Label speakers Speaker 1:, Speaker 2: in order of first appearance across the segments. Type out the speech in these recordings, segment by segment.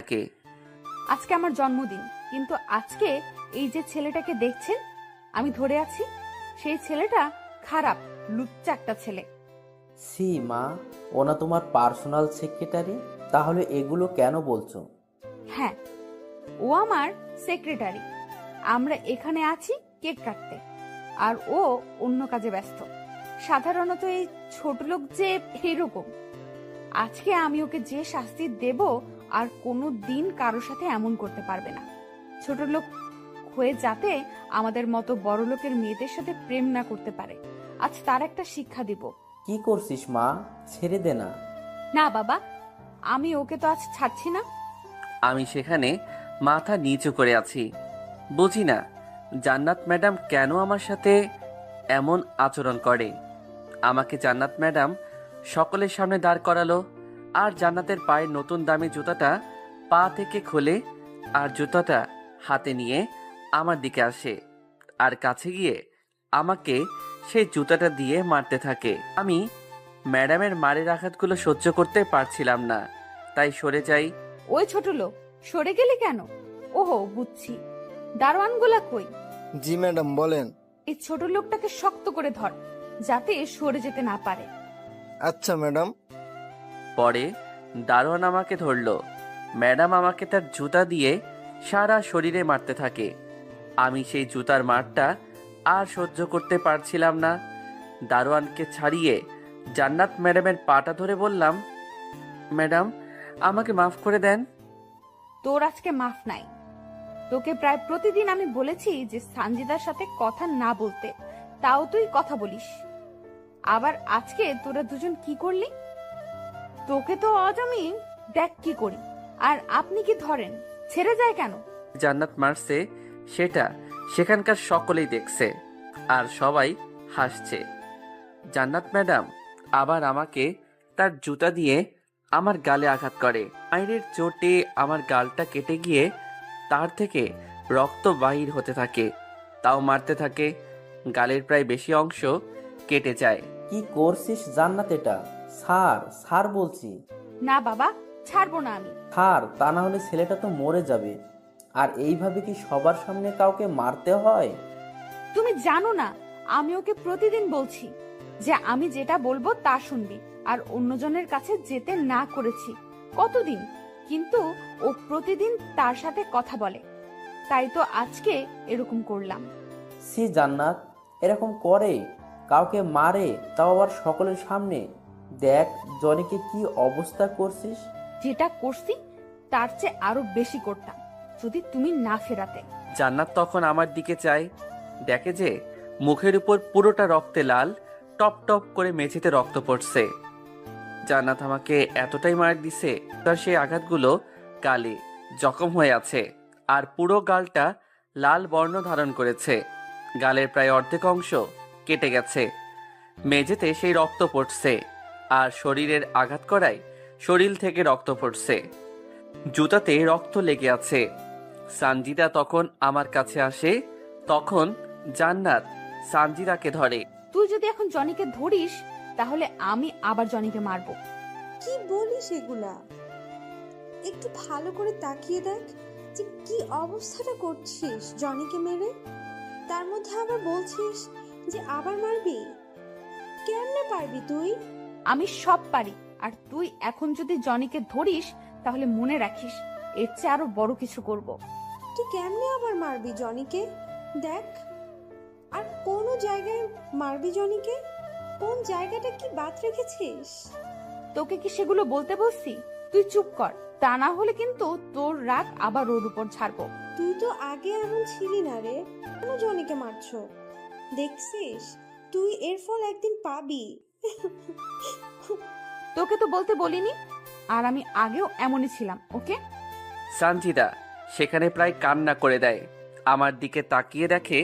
Speaker 1: কে?
Speaker 2: আজকে আমার জন্মদিন, কিন্তু আজকে এই যে ছেলেটাকে দেখছেন আমি ধরে আছি, সেই ছেলেটা খারাপ, লুচ্চা একটা ছেলে।
Speaker 3: সি মা, ওনা তোমার পার্সোনাল সেক্রেটারি? তাহলে এগুলো কেন বলছো?
Speaker 2: হ্যাঁ, ও আমার সেক্রেটারি। আমরা এখানে আছি কেক কাটতে, আর ও অন্য কাজে ব্যস্ত। সাধারণত এই ছোট লোক যে এরকম। আজকে আমি ওকে যে শাস্তি দেব, আর কোনো দিন কারোর সাথে এমন করতে পারবে না। ছোট লোক হয়ে যাতে আমাদের মতো বড় লোকের মেয়েদের সাথে প্রেম না করতে পারে, আজ তার একটা শিক্ষা দিব।
Speaker 3: কি করছিস মা? ছেড়ে দে না।
Speaker 2: না বাবা, আমি ওকে তো আজ ছাড়ছি না।
Speaker 1: আমি সেখানে মাথা নিচু করে আছি। বুঝি না জান্নাত ম্যাডাম কেন আমার সাথে এমন আচরণ করে। আমাকে জান্নাত ম্যাডাম সকলের সামনে দাঁড় করালো, আর জান্নাতের পায়ের নতুন দামি জুতাটা পা থেকে খুলে আর জুতাটা হাতে নিয়ে আমার দিকে আসে, আর কাছে গিয়ে আমাকে সেই জুতাটা দিয়ে মারতে থাকে। আমি ম্যাডামের মারের আঘাতগুলো সহ্য করতে পারছিলাম না, তাই সরে যাই।
Speaker 2: ওই ছোট লোক, সরে গেলে কেন? ওহো, বুঝছি, দারোয়ানগুলা কই?
Speaker 4: জি ম্যাডাম, বলেন।
Speaker 2: এই ছোট লোকটাকে শক্ত করে ধর, যাতে সরে যেতে না পারে।
Speaker 4: আচ্ছা ম্যাডাম।
Speaker 1: পরে দারোয়ান আমাকে ধরলো। ম্যাডাম আমাকে তার জুতা দিয়ে সারা শরীরে মারতে থাকে। আমি সেই জুতার মারটা আর সহ্য করতে পারছিলাম না। দারোয়ানকে ছাড়িয়ে জান্নাত ম্যাডামের পাটা ধরে বললাম, ম্যাডাম আমাকে মাফ করে দেন।
Speaker 2: তোর আজকে মাফ নাই। তোকে প্রায় প্রতিদিন আমি বলেছি যে সানজিদার সাথে কথা না বলতে, তাও তুই কথা বলিস। আবার আজকে তোরা দুজন কি করলি? তোকে তো আজ আমি দেখ কি করি। আর আপনি কি ধরেন, ছেড়ে যায় কেন?
Speaker 1: জান্নাত মারছে সেটা সেখানকার সকলেই দেখছে, আর সবাই হাসছে। জান্নাত ম্যাডাম আবার আমাকে তার জুতা দিয়ে আমার গালে আঘাত করে। মায়ের চোটে আমার গালটা কেটে গিয়ে তার থেকে রক্ত বাহির হতে থাকে। তাও মারতে থাকে। গালের প্রায় বেশি অংশ কেটে যায়।
Speaker 3: কি করছিস জান্নাত? এটা ছাড়, ছাড় বলছি।
Speaker 2: না বাবা, ছাড়বো না আমি।
Speaker 3: ছাড়, তা না হলে ছেলেটা তো মরে যাবে। আর এইভাবে কি সবার সামনে কাউকে মারতে হয়?
Speaker 2: তুমি জানো না, আমি ওকে প্রতিদিন বলছি যে আমি যেটা বলবো তা শুনবি, আর অন্যজনের কাছে যেতে না করেছি কতদিন, কিন্তু ও প্রতিদিন তার সাথে কথা বলে, তাই তো আজকে এরকম করলাম।
Speaker 3: সি জান্নাত, এরকম করে? কাউকে মারে, তাও আবার সকলের সামনে। দেখ জনিকে কি অবস্থা করছিস।
Speaker 2: যেটা করছি তার চেয়ে আরো বেশি করতাম যদি তুমি না ফেরাতে।
Speaker 1: জান্নাত তখন আমার দিকে চায়, দেখে যে মুখের উপর পুরোটা রক্তে লাল, টপ টপ করে মেঝেতে রক্ত পড়ছে। জান্নাত আমাকে এতটাই মার দিছে, তার সেই আঘাতগুলো গালে জখম হয়ে আছে, আর পুরো গালটা লাল বর্ণ ধারণ করেছে। গালের প্রায় অর্ধেক অংশ কেটে গেছে। মেঝেতে সেই রক্ত পড়ছে, আর শরীরের আঘাত করায় শরীর থেকে রক্ত পড়ছে। জুতাতে রক্ত লেগে আছে। সানজিদা তখন আমার কাছে আসে। তখন জান্নাত সানজিদাকে ধরে।
Speaker 2: তুই যদি এখন জনিকে ধরিস, তাহলে আমি আবার জনিকে মারবো।
Speaker 5: কি বলিস এগুলা? একটু ভালো করে তাকিয়ে দেখ যে কি অবস্থাটা করছিস জনিকে মেরে। তার মধ্যে আবার বলছিস যে আবার মারবি। কেমনে পারবি তুই?
Speaker 2: আমি সব পারি, আর তুই এখন যদি জনিকে ধরিস তাহলে মনে রাখিস এর চেয়ে আরো বড় কিছু করব।
Speaker 5: তুই কেমনে আবার মারবি জনিকে? দেখ, আর কোনো জায়গায় মারবি জনিকে? কোন জায়গাটা কি বাদ রেখেছিস?
Speaker 2: তোকে কি সেগুলো বলতে বলছি? তুই চুপ কর, তা না হলে কিন্তু তোর রাগ আবার ওর উপর ছাড়বো।
Speaker 5: তুই তো আগে এমন ছিলি না রে, কেন জনিকে মারছো? দেখছিস, তুই এর ফল একদিন পাবি।
Speaker 2: তোকে তো বলতে বলিনি, আর আমি আগেও এমনই ছিলাম, ওকে?
Speaker 1: সানজিদা সেখানে প্রায় কান্না করে দেয়। আমার দিকে তাকিয়ে দেখে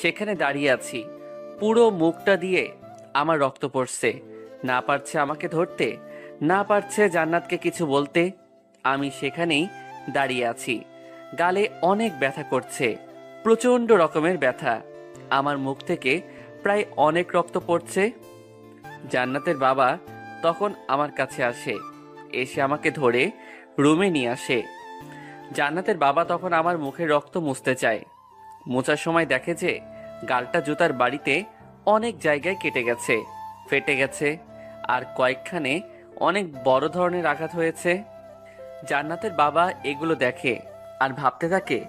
Speaker 1: সেখানে দাঁড়িয়ে আছি। পুরো মুখটা দিয়ে আমার রক্ত পড়ছে। না পারছে আমাকে ধরতে, না পারছে জান্নাতকে কিছু বলতে। আমি সেখানেই দাঁড়িয়ে আছি। গালে অনেক ব্যথা করছে, প্রচন্ড রকমের ব্যথা। আমার মুখ থেকে প্রায় অনেক রক্ত পড়ছে। জান্নাতের বাবা তখন আমার কাছে আসে, এসে আমাকে ধরে রুমে নিয়ে আসে। জান্নাতের বাবা তখন আমার মুখের রক্ত মুছতে চায়। মোছার সময় দেখে যে গালটা জুতার বাড়িতে অনেক জায়গায় কেটে গেছে, ফেটে গেছে, আর কয়েকখানে অনেক বড় ধরনের আঘাত হয়েছে। জান্নাতের বাবা এগুলো দেখে আর ভাবতে থাকে,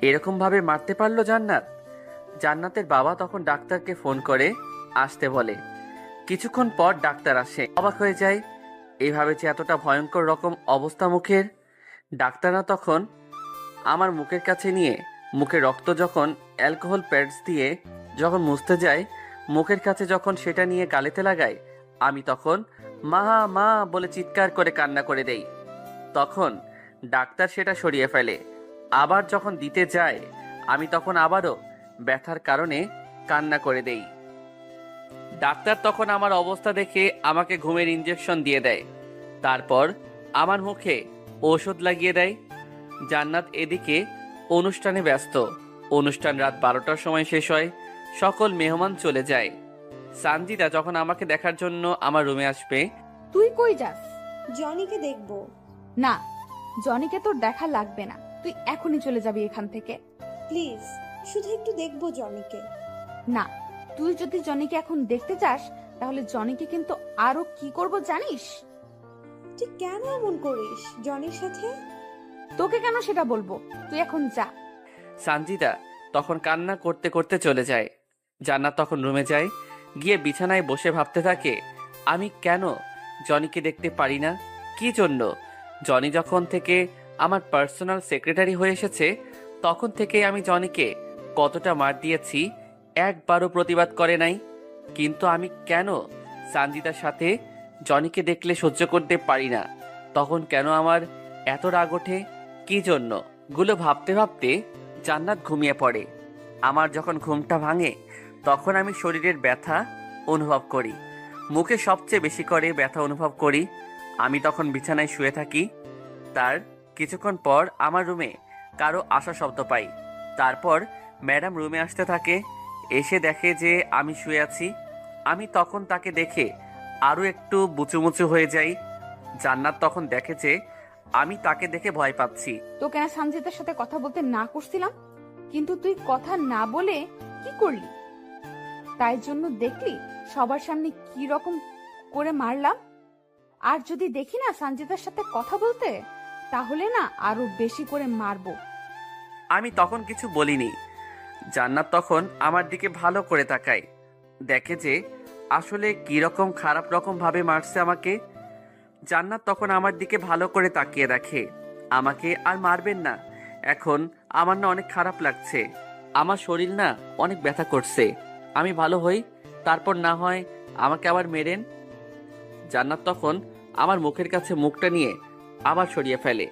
Speaker 1: এরকম ভাবে মারতে পারলো জান্নাত। জান্নাতের বাবা তখন ডাক্তারকে ফোন করে আসতে বলে। কিছুক্ষণ পর ডাক্তার আসে। অবাক হয়ে যায়, এইভাবে যে এতটা ভয়ঙ্কর রকম অবস্থা মুখের। ডাক্তাররা তখন আমার মুখের কাছে নিয়ে মুখে রক্ত যখন অ্যালকোহল প্যাডস দিয়ে যখন মুছতে যায়, মুখের কাছে যখন সেটা নিয়ে গালেতে লাগায়, আমি তখন মা মা বলে চিৎকার করে কান্না করে দেই। তখন ডাক্তার সেটা সরিয়ে ফেলে। আবার যখন দিতে যায়, আমি তখন আবারও ব্যথার কারণে কান্না করে দেই। ডাক্তার তখন আমার অবস্থা দেখে আমাকে ঘুমের ইঞ্জেকশন দিয়ে দেয়। তারপর আমার মুখে ঔষধ লাগিয়ে দেয়। জান্নাত এদিকে অনুষ্ঠানে ব্যস্ত। অনুষ্ঠান রাত 12টার সময় শেষ হয়। সকল মেহমান চলে যায়। সানজিদা যখন আমাকে দেখার জন্য আমার রুমে আসবে।
Speaker 2: তুই কই যাস?
Speaker 5: জনিকে দেখবো।
Speaker 2: না, জনিকে তোর দেখা লাগবে না, তুই এখনই চলে যাবি এখান থেকে।
Speaker 5: প্লিজ, শুধু একটু দেখবো জনিকে।
Speaker 2: না, তুই যদি জনিকে এখন দেখতে চাস তাহলে জনিকে কিন্তু আরো কি করব জানিস?
Speaker 5: তুই কেন এমন করিস জনির সাথে?
Speaker 2: তোকে কেন সেটা বলবো, তুই এখন যা।
Speaker 1: সানজিদা তখন কান্না করতে করতে চলে যায়। জান্নাত তখন রুমে যায়। গিয়ে বিছানায় বসে ভাবতে থাকে, আমি কেন জনিকে দেখতে পারি না? কি জন্য? জনি যখন থেকে আমার পার্সোনাল সেক্রেটারি হয়ে এসেছে, তখন থেকে আমি জনিকে কতটা মার দিয়েছি, একবারও প্রতিবাদ করে নাই। কিন্তু আমি কেন সানজিদার সাথে জনিকে দেখলে সহ্য করতে পারি না? তখন কেন আমার এত রাগ ওঠে? কি জন্য? গুলো ভাবতে ভাবতে জান্নাত ঘুমিয়ে পড়ে। আমার যখন ঘুমটা ভাঙে, তখন আমি শরীরের ব্যথা অনুভব করি। মুখে সবচেয়ে বেশি করে ব্যথা অনুভব করি। আমি তখন বিছানায় শুয়ে থাকি। তার কিছুক্ষণ পর আমার রুমে কারো আসার শব্দ পাই। তারপর ম্যাডাম রুমে আসতে থাকে। এসে দেখে যে আমি শুয়ে আছি। আমি তখন তাকে দেখে আরও একটু বুচুমুচু হয়ে যাই। জান্নাত তখন দেখে যে আমি তাকে দেখে ভয় পাচ্ছি।
Speaker 2: তোকে না সানজিদার সাথে কথা বলতে না করছিলাম, কিন্তু তুই কথা না বলে কি করলি? তাই জন্য দেখলি সবার সামনে কি রকম করে মারলাম। আর যদি দেখি না সানজিদার সাথে কথা বলতে, তাহলে না আরো বেশি করে মারবো।
Speaker 1: আমি তখন কিছু বলিনি। জান্নাত তখন আমার দিকে ভালো করে তাকায়। দেখে যে আসলে কি রকম খারাপ রকম ভাবে মারছে আমাকে। জান্নাত তখন আমার দিকে ভালো করে তাকিয়ে দেখে। আমাকে আর মারবেন না, এখন আমার না অনেক খারাপ লাগছে। আমার শরীর না অনেক ব্যথা করছে। আমি ভালো হই, তারপর না হয় আমাকে আবার মেরেন। জান্নাত তখন আমার মুখের কাছে মুখটা নিয়ে আবার সরিয়ে ফেলে।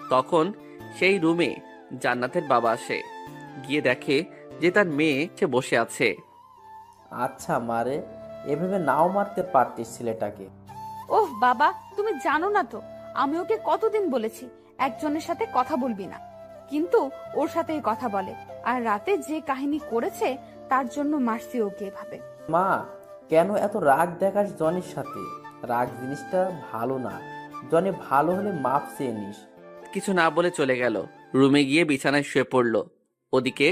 Speaker 1: তখন সেই রুমে জান্নাতের বাবা আসে। গিয়ে দেখে যে তার মেয়ে সে বসে আছে।
Speaker 3: আচ্ছা মারে, এভাবে নাও মারতে পারতিস ছেলেটাকে।
Speaker 2: ওহ বাবা, তুমি জানো না তো আমি ওকে কতদিন বলেছি একজনের সাথে কথা বলবি না, কিন্তু ওর সাথেই কথা বলে। আর রাতে যে কাহিনী করেছে তার জন্য মারছি ওকে এভাবে।
Speaker 3: মা, কেন এত রাগ দেখাস জনির সাথে? রাগ জিনিসটা ভালো না। জনি ভালো হলে মাপ চেয়ে নিস।
Speaker 1: কিছু না বলে চলে গেল। রুমে গিয়ে বিছানায় শুয়ে পড়ল। ওদিকে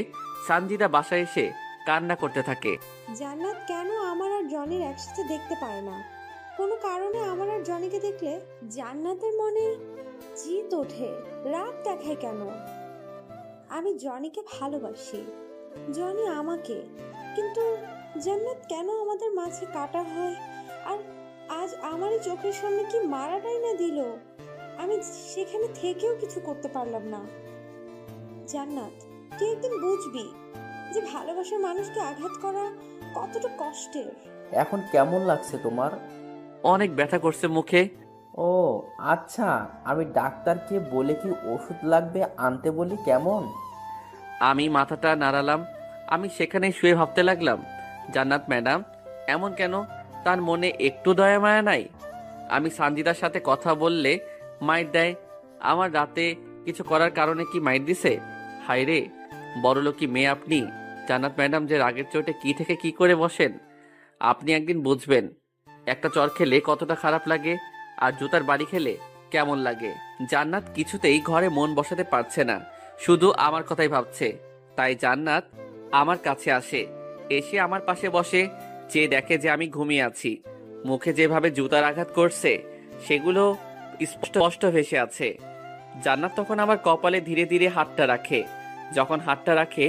Speaker 1: সানজিদা বাসায় এসে কান্না করতে থাকে।
Speaker 5: জান্নাত কেন আমার আর জনির একসাথে দেখতে পারে না? কোনো কারণে আমার আর জনিকে দেখলে জান্নাতের মনে জিদ ওঠে, রাগ দেখায় কেন? আমি জনিকে ভালোবাসি, জনি আমাকে, কিন্তু জান্নাত কেন আমাদের মাঝে কাটা হয়? আর আজ আমারই চোখের সামনে কি মারাটাই না দিল। আমি সেখানে থেকেও কিছু করতে পারলাম না। জান্নাত, তুই একদিন বুঝবি যে ভালোবাসার মানুষকে আঘাত করা কতটা কষ্টের।
Speaker 3: এখন কেমন লাগছে তোমার?
Speaker 1: অনেক ব্যথা করছে মুখে।
Speaker 3: ও আচ্ছা, আমি ডাক্তারকে বলে কি ওষুধ লাগবে আনতে বলি কেমন?
Speaker 1: আমি মাথাটা নাড়ালাম। আমি সেখানে শুয়ে ভাবতে লাগলাম, জান্নাত ম্যাডাম এমন কেন? তার মনে একটু দয়া মায়া নাই? আমি সানজিদার সাথে কথা বললে মাইর দেয়। আমার রাতে কিছু করার কারণে কি মাইর দিছে? হায় রে, বড়লোকি মেয়ে আপনি। জান্নাত ম্যাডাম যে রাগের চোটে কি থেকে কি করে বসেন, আপনি একদিন বুঝবেন। একটা চর খেলে কতটা খারাপ লাগে, আর জুতার বাড়ি খেলে কেমন লাগে। জান্নাত কিছুতেই ঘরে মন বসাতে পারছে না, শুধু আমার কথাই ভাবছে। তাই জান্নাত আমার কাছে আসে, এসে আমার পাশে বসে, চেয়ে দেখে যে আমি ঘুমিয়ে আছি। মুখে যেভাবে জুতার আঘাত করছে সেগুলো স্পষ্ট স্পষ্ট ভেসে আছে। জান্নাত তখন আমার কপালে ধীরে ধীরে হাতটা রাখে। যখন হাতটা রাখে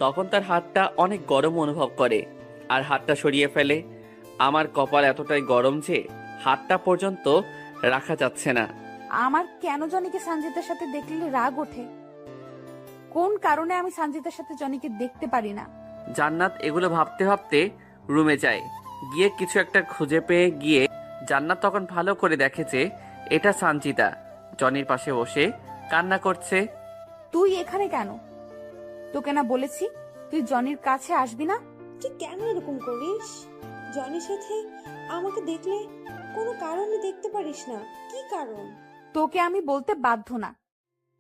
Speaker 1: তখন তার হাতটা অনেক গরম অনুভব করে আর হাতটা সরিয়ে ফেলে। আমার কপাল এতটাই গরম যে হাতটা পর্যন্ত রাখা যাচ্ছে না।
Speaker 2: আমার কেন জনিকে সঞ্জিতার সাথে দেখলে রাগ ওঠে? কোন কারণে আমি সঞ্জিতার সাথে জনিকে দেখতে পারি না?
Speaker 1: জান্নাত এগুলো ভাবতে ভাবতে রুমে যায়। গিয়ে কিছু একটা খুঁজে পেয়ে গিয়ে জান্নাত তখন ভালো করে দেখে যে এটা সঞ্জিতা জনির পাশে বসে কান্না করছে।
Speaker 2: তুই এখানে কেন? তোকে না বলেছি তুই জনির কাছে আসবি না?
Speaker 5: তুই কেন এরকম করিস? জনির সাথে আমাকে দেখলে কোনো কারণে দেখতে পারিস না, কি কারণ?
Speaker 2: তোকে আমি বলতে বাধ্য না,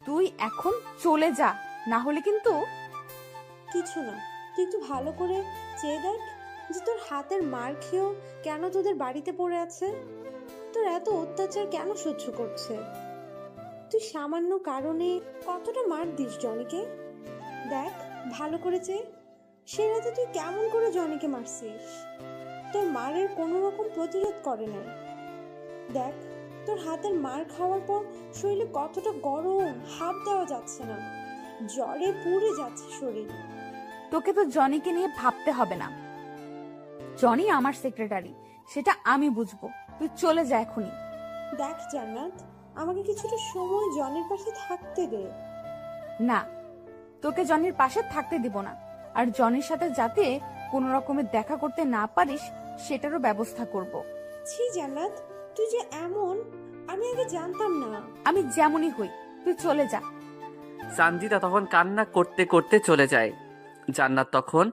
Speaker 2: তুই এখন চলে যা, না হলে কিন্তু।
Speaker 5: কিছু না, তুই একটু ভালো করে চেয়ে দেখ যে তোর হাতের মার খেয়েও কেন তোদের বাড়িতে পড়ে আছে। তোর এত অত্যাচার কেন সহ্য করছে? তুই সামান্য কারণে কতটা মার দিস জনিকে। দেখ ভালো করে চেয়ে, সে রাতে তুই কেমন করে জনিকে মারছিস। তোর মারের কোনো রকম প্রতিরোধ করে নাই। দেখ তোর হাতের মার খাওয়ার পর শরীরে কতটা গরম, হাত দেওয়া যাচ্ছে না, জ্বরে পুড়ে যাচ্ছে শরীর।
Speaker 2: তোকে তো জনিকে নিয়ে ভাবতে হবে না, জনি আমার সেক্রেটারি, সেটা আমি বুঝবো। তুই চলে যা এখনই।
Speaker 5: দেখ জান্নাত, আমাকে কিছুটা সময় জনের পাশে থাকতে দে।
Speaker 2: না, তোকে জনির পাশে থাকতে দিব না, আর জনির সাথে যাতে কোনো রকমের দেখা করতে না পারিস সেটারও ব্যবস্থা করব।
Speaker 5: ছি জান্নাত, তুই যে এমন, আমি আগে জানতাম না।
Speaker 2: আমি যেমনই হই, তুই চলে যা।
Speaker 1: সঞ্জিতা তখন কান্না করতে করতে চলে যায়। জান্নাত তখন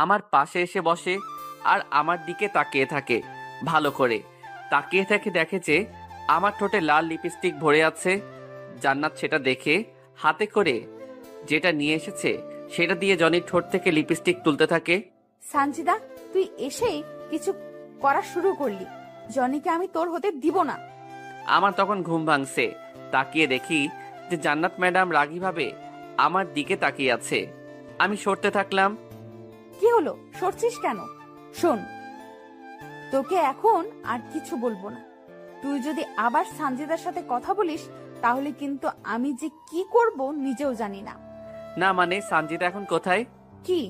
Speaker 1: আমার পাশে এসে বসে আর আমার দিকে তাকিয়ে থাকে। ভালো করে তাকিয়ে থেকে দেখে যে আমার ঠোঁটে লাল লিপস্টিক ভরে আছে। জান্নাত সেটা দেখে হাতে করে যেটা নিয়ে এসেছে সেটা দিয়ে জনির ঠোঁট থেকে লিপস্টিক তুলতে থাকে।
Speaker 2: সানজিদা, তুই এসেই কিছু করা শুরু করলি। জনিকে আমি তোর হতে দিব না।
Speaker 1: আমার তখন ঘুম ভাঙছে। তাকিয়ে দেখি যে জান্নাত ম্যাডাম রাগীভাবে আমার দিকে তাকিয়ে আছে। আমি সরতে থাকলাম।
Speaker 2: কি হলো, সরছিস কেন? শোন, তোকে এখন আর কিছু বলবো না। তুই যদি আবার সানজিদার সাথে কথা বলিস তাহলে কিন্তু আমি যে কি করব নিজেও জানি না।
Speaker 1: না মানে সঞ্জিতা এখন কোথায়?
Speaker 2: কি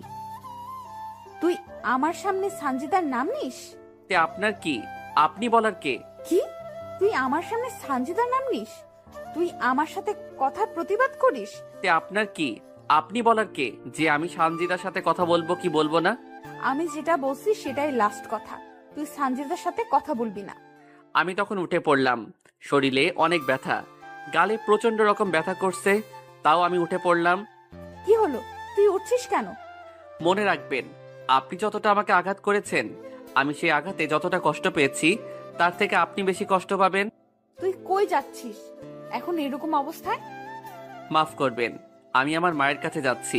Speaker 2: তুই আমার সামনে সানজিদার নাম নিস?
Speaker 1: তে আপনার কি? আপনি বলার কে?
Speaker 2: কি তুই আমার সামনে সানজিদার নাম নিস? তুই আমার সাথে কথার প্রতিবাদ করিস?
Speaker 1: তে আপনার কি? আপনি বলার কে যে আমি সঞ্জিতার সাথে কথা বলবো কি বলবো না?
Speaker 2: আমি যেটা বলছি সেটাই লাস্ট কথা। তুই সানজিদার সাথে কথা বলবি না।
Speaker 1: আমি তখন উঠে পড়লাম। শরীরে অনেক ব্যথা, গালে প্রচন্ড রকম ব্যথা করছে, তাও আমি উঠে পড়লাম।
Speaker 2: কি হলো, তুই উঠছিস কেন?
Speaker 1: মনে রাখবেন, আপনি যতটা আমাকে আঘাত করেছেন আমি সেই আঘাতে যতটা কষ্ট পেয়েছি তার থেকে আপনি বেশি কষ্ট পাবেন।
Speaker 2: তুই কই যাচ্ছিস এখন এরকম অবস্থায়?
Speaker 1: মাফ করবেন, আমি আমার মায়ের কাছে যাচ্ছি।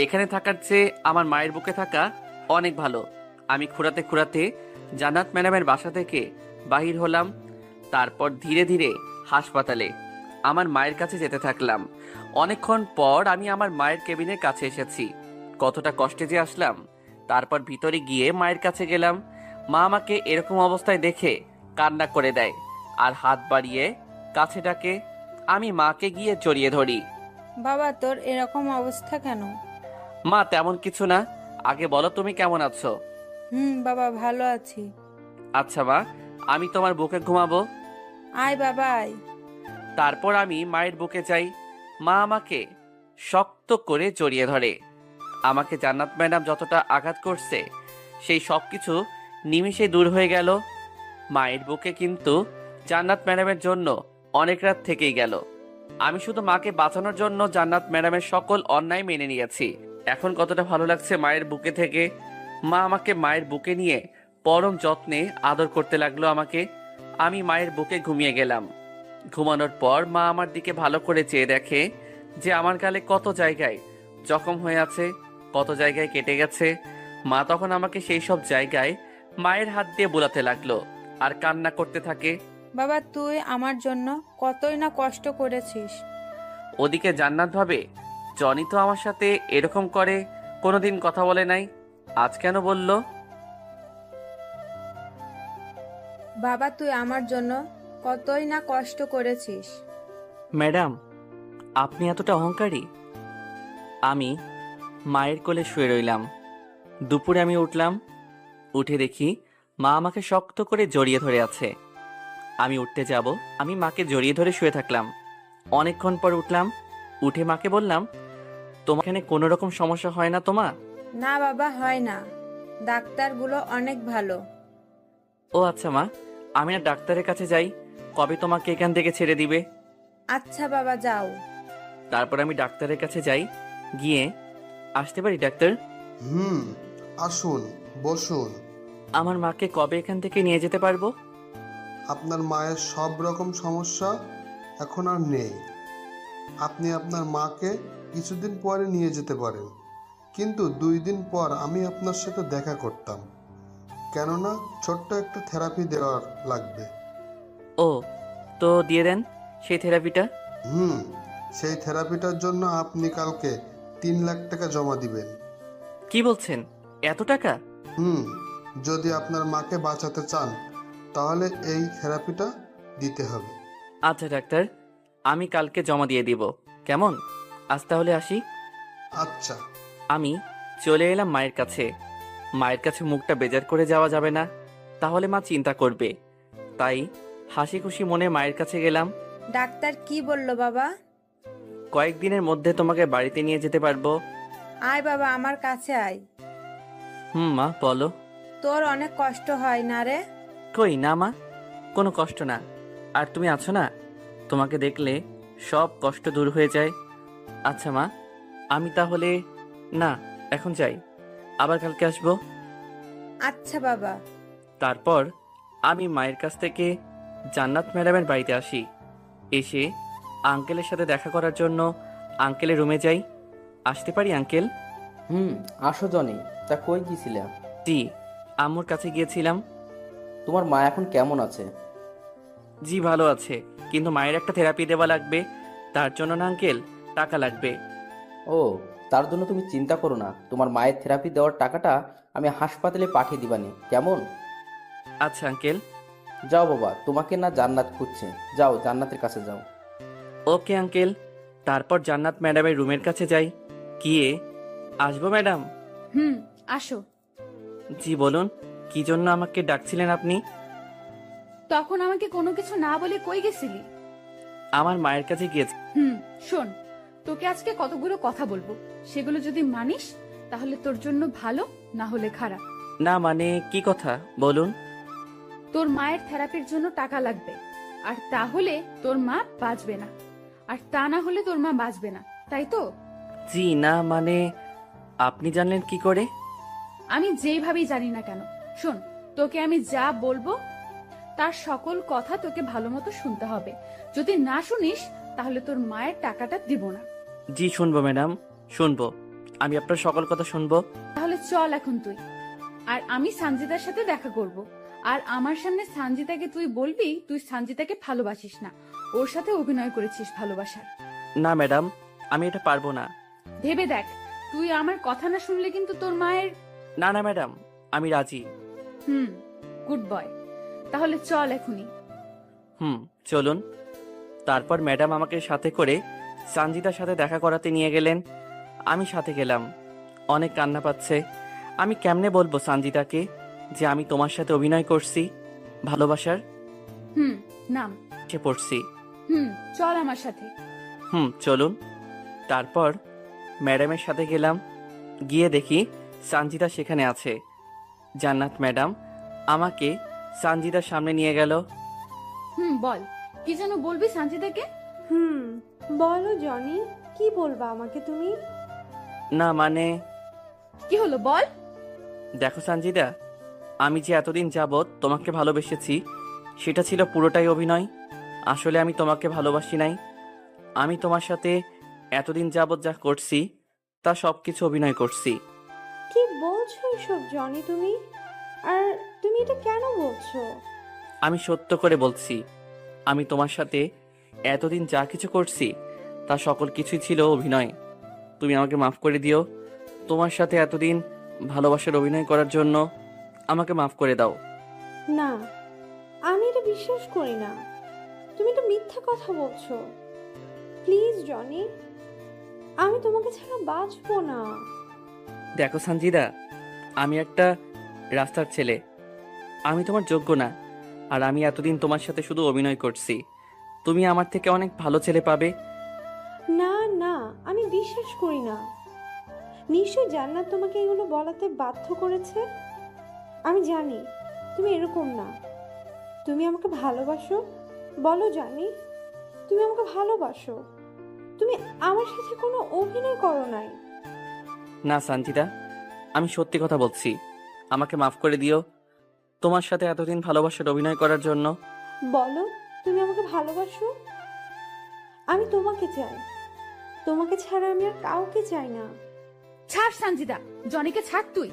Speaker 1: এখানে থাকার চেয়ে আমার মায়ের বুকে থাকা অনেক ভালো। আমি খুঁড়াতে খুঁড়াতে জান্নাত ম্যাডামের বাসা থেকে বাহির হলাম। তারপর ধীরে ধীরে হাসপাতালে আমার মায়ের কাছে যেতে থাকলাম। অনেকক্ষণ পর আমি আমার মায়ের কেবিনের কাছে এসেছি। কতটা কষ্টে যে আসলাম। তারপর ভিতরে গিয়ে মায়ের কাছে গেলাম। মা আমাকে এরকম অবস্থায় দেখে কান্না করে দেয় আর হাত বাড়িয়ে কাছে ডাকে। আমি মাকে গিয়ে জড়িয়ে ধরি।
Speaker 6: বাবা, তোর এরকম অবস্থা কেন?
Speaker 1: মা তেমন কিছু না, আগে বলো তুমি কেমন আছো?
Speaker 6: বাবা, ভালো আছি।
Speaker 1: আচ্ছা মা, আমি তোমার বুকে ঘুমাবো।
Speaker 6: আয় বাবা আয়।
Speaker 1: তারপর আমি মায়ের বুকে যাই। মা আমাকে শক্ত করে জড়িয়ে ধরে। আমাকে জান্নাত ম্যাডাম যতটা আঘাত করছে সেই সব কিছু নিমিষে দূর হয়ে গেল। মায়ের বুকে কিন্তু জান্নাত ম্যাডামের জন্য অনেক রাত থেকেই গেল। আমি শুধু মাকে বাঁচানোর জন্য জান্নাত ম্যাডামের সকল অন্যায় মেনে নিয়েছি। এখন কতটা ভালো লাগছে মায়ের বুকে থেকে। মা আমাকে মায়ের বুকে নিয়ে পরম যত্নে আদর করতে লাগলো আমাকে। আমি মায়ের বুকে ঘুমিয়ে গেলাম। ঘুমানোর পর মা আমার দিকে ভালো করে চেয়ে দেখে যে আমার গালে কত জায়গায় জখম হয়ে আছে, কত জায়গায় কেটে গেছে। মা তখন আমাকে সেই সব জায়গায় মায়ের হাত দিয়ে বোলাতে লাগলো আর কান্না করতে থাকে।
Speaker 6: বাবা তুই আমার জন্য কতই না কষ্ট করেছিস।
Speaker 1: ওদিকে জান্নাত ভাবে জনি তো আমার সাথে এরকম করে কোনোদিন কথা বলে নাই, আজ কেন বলল?
Speaker 6: বাবা তুই আমার জন্য কতই না কষ্ট করেছিস।
Speaker 1: ম্যাডাম, আপনি এতটা অহংকারী? আমি মায়ের কোলে শুয়ে রইলাম। দুপুরে আমি উঠলাম, উঠে দেখি মা আমাকে শক্ত করে জড়িয়ে ধরে আছে। আমি উঠতে যাব, আমি মাকে জড়িয়ে ধরে শুয়ে থাকলাম। অনেকক্ষণ পর উঠলাম, উঠে মাকে বললাম, তোমার এখানে কোনো রকম সমস্যা হয় না তো মা?
Speaker 6: না বাবা, হয় না, ডাক্তারগুলো অনেক ভালো।
Speaker 1: ও আচ্ছা মা, আমি না ডাক্তারের কাছে যাই, কবে তোমাকে এখান থেকে ছেড়ে দিবে?
Speaker 6: আচ্ছা বাবা যাও।
Speaker 1: তারপর আমি ডাক্তারের কাছে যাই, গিয়ে আসতে পারি ডাক্তার?
Speaker 7: হুম, আসুন, বসুন।
Speaker 1: আমার মাকে কবে এখান থেকে নিয়ে যেতে পারবো?
Speaker 7: আপনার মায়ের সব রকম সমস্যা এখন আর নেই। আপনি আপনার মাকে কিছুদিন পরে নিয়ে যেতে পারেন, কিন্তু 2 দিন পর আমি আপনার সাথে দেখা করতাম, কেননা ছোট্ট একটা থেরাপি দেওয়ার লাগবে।
Speaker 1: ও, তো দিয়ে দেন সেই থেরাপিটা।
Speaker 7: হুম, সেই থেরাপিটার জন্য আপনি কালকে 3 লাখ টাকা জমা দিবেন।
Speaker 1: কি বলছেন, এত টাকা?
Speaker 7: হুম, যদি আপনার মাকে বাঁচাতে চান তাহলে এই থেরাপিটা দিতে হবে।
Speaker 1: আচ্ছা ডাক্তার, আমি কালকে জমা দিয়ে দিব, কেমন? আজ তাহলে আসি।
Speaker 7: আচ্ছা।
Speaker 1: আমি চলে এলাম মায়ের কাছে। মায়ের কাছে মুখটা বেজার করে যাওয়া যাবে না, তাহলে মা চিন্তা করবে। তাই হাসি খুশি মনে মায়ের কাছে গেলাম।
Speaker 6: ডাক্তার কি বললো বাবা?
Speaker 1: কয়েকদিনের মধ্যে তোমাকে বাড়িতে নিয়ে যেতে পারবো।
Speaker 6: আয় বাবা আমার কাছে আয়।
Speaker 1: মা বলো।
Speaker 6: তোর অনেক কষ্ট হয় না রে?
Speaker 1: কই না মা, কোনো কষ্ট না। আর তুমি আছো না, তোমাকে দেখলে সব কষ্ট দূর হয়ে যায়। আচ্ছা মা, আমি তাহলে না এখন যাই, আবার কালকে আসবো।
Speaker 6: আচ্ছা বাবা।
Speaker 1: তারপর আমি মায়ের কাছ থেকে জান্নাত ম্যাডামের বাড়িতে আসি। এসে আঙ্কেলের সাথে দেখা করার জন্য আঙ্কেলের রুমে যাই। আসতে পারি আঙ্কেল?
Speaker 3: আসো জনি। তা কই গিয়েছিলা?
Speaker 1: জি, আম্মুর কাছে গিয়েছিলাম।
Speaker 3: তোমার মা এখন কেমন আছে?
Speaker 1: জি ভালো আছে, কিন্তু মায়ের একটা থেরাপি দেওয়া লাগবে, তার জন্য না আঙ্কেল টাকা লাগবে।
Speaker 3: ও, তার জন্য তুমি চিন্তা করো না, তোমার মায়ের থেরাপি দেওয়ার টাকাটা আমি হাসপাতালে পাঠিয়ে দিবানি, কেমন?
Speaker 1: আচ্ছা আঙ্কেল।
Speaker 3: যাও বাবা, তোমাকে না জান্নাত খুঁজছে, যাও জান্নাতের কাছে যাও।
Speaker 1: Okay uncle. তারপর জান্নাত ম্যাডামের রুমের কাছে যাই, গিয়ে আসবো ম্যাডাম?
Speaker 2: আসো।
Speaker 1: জি বলুন, কি জন্য আমাকে ডাকছিলেন আপনি?
Speaker 2: তখন আমাকে কোনো কিছু না বলে কই গেছিলি?
Speaker 1: আমার মায়ের কাছে গিয়েছি।
Speaker 2: শোন, তোকে আজকে কতগুলো কথা বলবো, সেগুলো যদি মানিস তাহলে তোর জন্য ভালো, না হলে খারাপ।
Speaker 1: না মানে কি কথা বলুন।
Speaker 2: তোর মায়ের থেরাপির জন্য টাকা লাগবে, আর তাহলে তোর মা বাঁচবে না, আর তা না হলে তোর মা বাঁচবে না, তাই তো?
Speaker 1: জি না মানে আপনি জানলেন কি করে?
Speaker 2: আমি যেইভাবেই জানি না কেন, শোন, তোকে আমি যা বলবো তার সকল কথা তোকে ভালো মতো শুনতে হবে। যদি না শুনিস তাহলে তোর মায়ের টাকাটা দিব না।
Speaker 1: জি শুনবো ম্যাডাম, শুনবো, আমি আপনার সকল কথা শুনবো।
Speaker 2: তাহলে চল এখন তুই, আর আমি সানজিদার সাথে দেখা করব। আর আমার সামনে সানজিদাকে তুই বলবি তুই সানজিদাকে ভালোবাসিস না, ওর সাথে অভিনয় করেছিস ভালোবাসার।
Speaker 1: না ম্যাডাম, আমি এটা পারবো না।
Speaker 2: ভেবে দেখ, তুই আমার কথা না শুনলে কিন্তু তোর মায়ের।
Speaker 1: না না ম্যাডাম, আমি রাজি।
Speaker 2: গুড বয়, তাহলে চল এখনই।
Speaker 1: চলুন। তারপর ম্যাডাম আমাকে সাথে করে সানজিদার সাথে দেখা করাতে নিয়ে গেলেন। আমি সাথে গেলাম। অনেক কান্না পাচ্ছে। আমি কেমনে বলবো সানজিদাকে যে আমি তোমার সাথে অভিনয় করছি, ভালোবাসার
Speaker 2: নাম
Speaker 1: সে পড়ছি।
Speaker 2: চল আমার সাথে।
Speaker 1: চলুন। তারপর ম্যাডামের সাথে গেলাম, গিয়ে দেখি সানজিদা সেখানে আছে। জান্নাত ম্যাডাম আমাকে সানজিদার সামনে নিয়ে গেল।
Speaker 2: বল, কি যেন বলবি সানজিদাকে?
Speaker 5: বলো জনি, কি বলবা আমাকে তুমি?
Speaker 1: না মানে
Speaker 2: কি হলো বল।
Speaker 1: দেখো সানজিদা, আমি যে এতদিন যাবৎ তোমাকে ভালোবেসেছি সেটা ছিল পুরোটাই অভিনয়। আসলে আমি তোমাকে ভালোবাসি নাই। আমি তোমার সাথে এতদিন যাবৎ যা করছি তা সবকিছু অভিনয় করছি।
Speaker 5: কি বলছো এসব জনি তুমি? আর তুমি এটা কেন বলছো?
Speaker 1: আমি সত্য করে বলছি, আমি তোমার সাথে এতদিন যা কিছু করছি তা সকল কিছুই ছিল অভিনয়। তুমি আমাকে মাফ করে দিও। তোমার সাথে এতদিন ভালোবাসার অভিনয় করার জন্য আমাকে মাফ করে দাও।
Speaker 5: না, আমি এটা বিশ্বাস করি না। তুমি এটা মিথ্যা কথা বলছো। প্লিজ জনি, আমি তোমাকে ছাড়া বাঁচবো না।
Speaker 1: দেখো সঞ্জিদা, আমি একটা রাস্তার ছেলে, আমি তোমার যোগ্য না। আর আমি এতদিন তোমার সাথে শুধু অভিনয় করছি। তুমি আমার থেকে অনেক ভালো ছেলে পাবে।
Speaker 5: না না, আমি বিশ্বাস করি না। নিশ্চয় জান্নাত তোমাকে এগুলো বলাতে বাধ্য করেছে। আমি জানি তুমি এরকম না। তুমি আমাকে ভালোবাসো, বলো জানি। তুমি আমাকে ভালোবাসো। তুমি আমার সাথে কোনো অভিনয় করো নাই।
Speaker 1: না সঞ্জিদা, আমি সত্যি কথা বলছি। আমাকে মাফ করে দিও তোমার সাথে এতদিন ভালোবাসার অভিনয় করার জন্য।
Speaker 5: বলো তুমি আমাকে ভালোবাসো। আমি তোমাকে চাই। তোমাকে ছাড়া আমি আর কাউকে চাই না।
Speaker 2: ছাড় সানজিদা, জনিকে ছাড় তুই।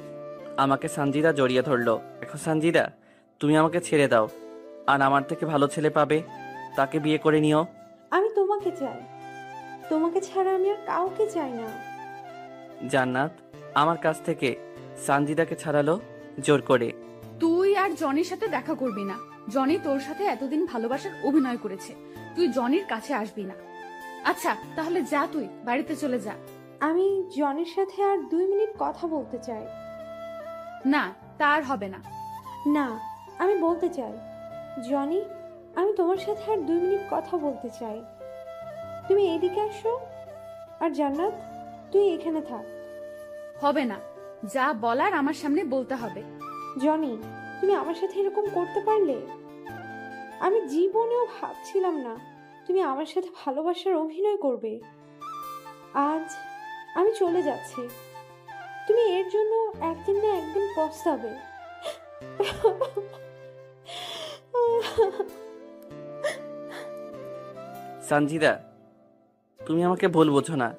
Speaker 1: আমাকে সঞ্জিদা জড়িয়ে ধরলো। এখন সঞ্জিদা, তুমি আমাকে ছেড়ে দাও। আর আমার থেকে ভালো ছেলে পাবে, তাকে বিয়ে করে নিও।
Speaker 5: আমি তোমাকে চাই। তোমাকে ছাড়া আমি আর কাউকে চাই না।
Speaker 1: জান্নাত আমার কাছ থেকে সঞ্জিদাকে ছাড়ালো জোর করে।
Speaker 2: তুই আর জনির সাথে দেখা করবি না। জনি তোর সাথে এতদিন ভালোবাসার অভিনয় করেছে, তুই জনির কাছে আসবি না। আচ্ছা তাহলে যা, তুই বাড়িতে চলে যা।
Speaker 5: আমি জনের সাথে আর 2 মিনিট কথা বলতে চাই।
Speaker 2: না, তার হবে না।
Speaker 5: না, আমি বলতে চাই জনি, আমি তোমার সাথে আর 2 মিনিট কথা বলতে চাই। তুমি এদিকে আসো। আর জান্নাত, তুই এখানে থাক।
Speaker 2: হবে না, যা বলার আমার সামনে বলতে হবে।
Speaker 5: জনি, তুমি আমার সাথে এরকম করতে পারলে? আমি জীবনেও ভাবছিলাম না তুমি আমার সাথে ভালোবাসার অভিনয় করবে। আজ আমি চলে যাচ্ছি। তুমি এর জন্য একদিন না একদিন পস্তাবে।
Speaker 1: সঞ্জিদা, তুমি আমাকে ভুল বোঝো না।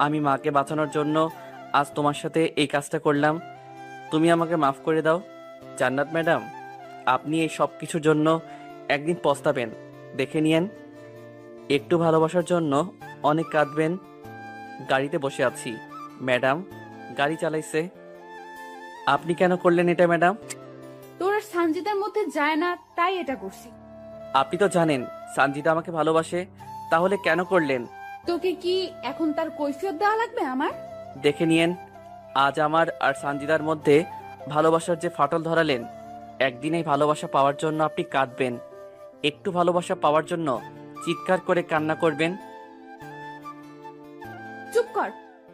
Speaker 1: আমি মাকে বাঁচানোর জন্য আজ তোমার সাথে এই কাজটা করলাম। তুমি আমাকে মাফ করে দাও। জান্নাত ম্যাডাম, আপনি এই সব কিছুর জন্য একদিন পস্তাবেন, দেখে নিয়েন। একটু ভালোবাসার জন্য অনেক কাঁদবেন। গাড়িতে বসে আছি, ম্যাডাম গাড়ি চালাইছে। আপনি কেন করলেন এটা ম্যাডাম?
Speaker 2: তোর আর সানজিদার মধ্যে যায় না, তাই এটা করছি।
Speaker 1: আপনি তো জানেন সঞ্জিদা আমাকে ভালোবাসে, তাহলে কেন করলেন?
Speaker 2: তোকে কি এখন তার কৈফিয়ত দেওয়া লাগবে আমার?
Speaker 1: দেখে নিয়েন, আজ আমার আর সঞ্জিদার মধ্যে ভালোবাসার যে ফাটল ধরালেন, একদিনেই ভালোবাসা পাওয়ার জন্য আপনি কাঁদবেন। একটু ভালোবাসা পাওয়ার জন্য চিৎকার করে কান্না করবেন।
Speaker 2: চুপ কর,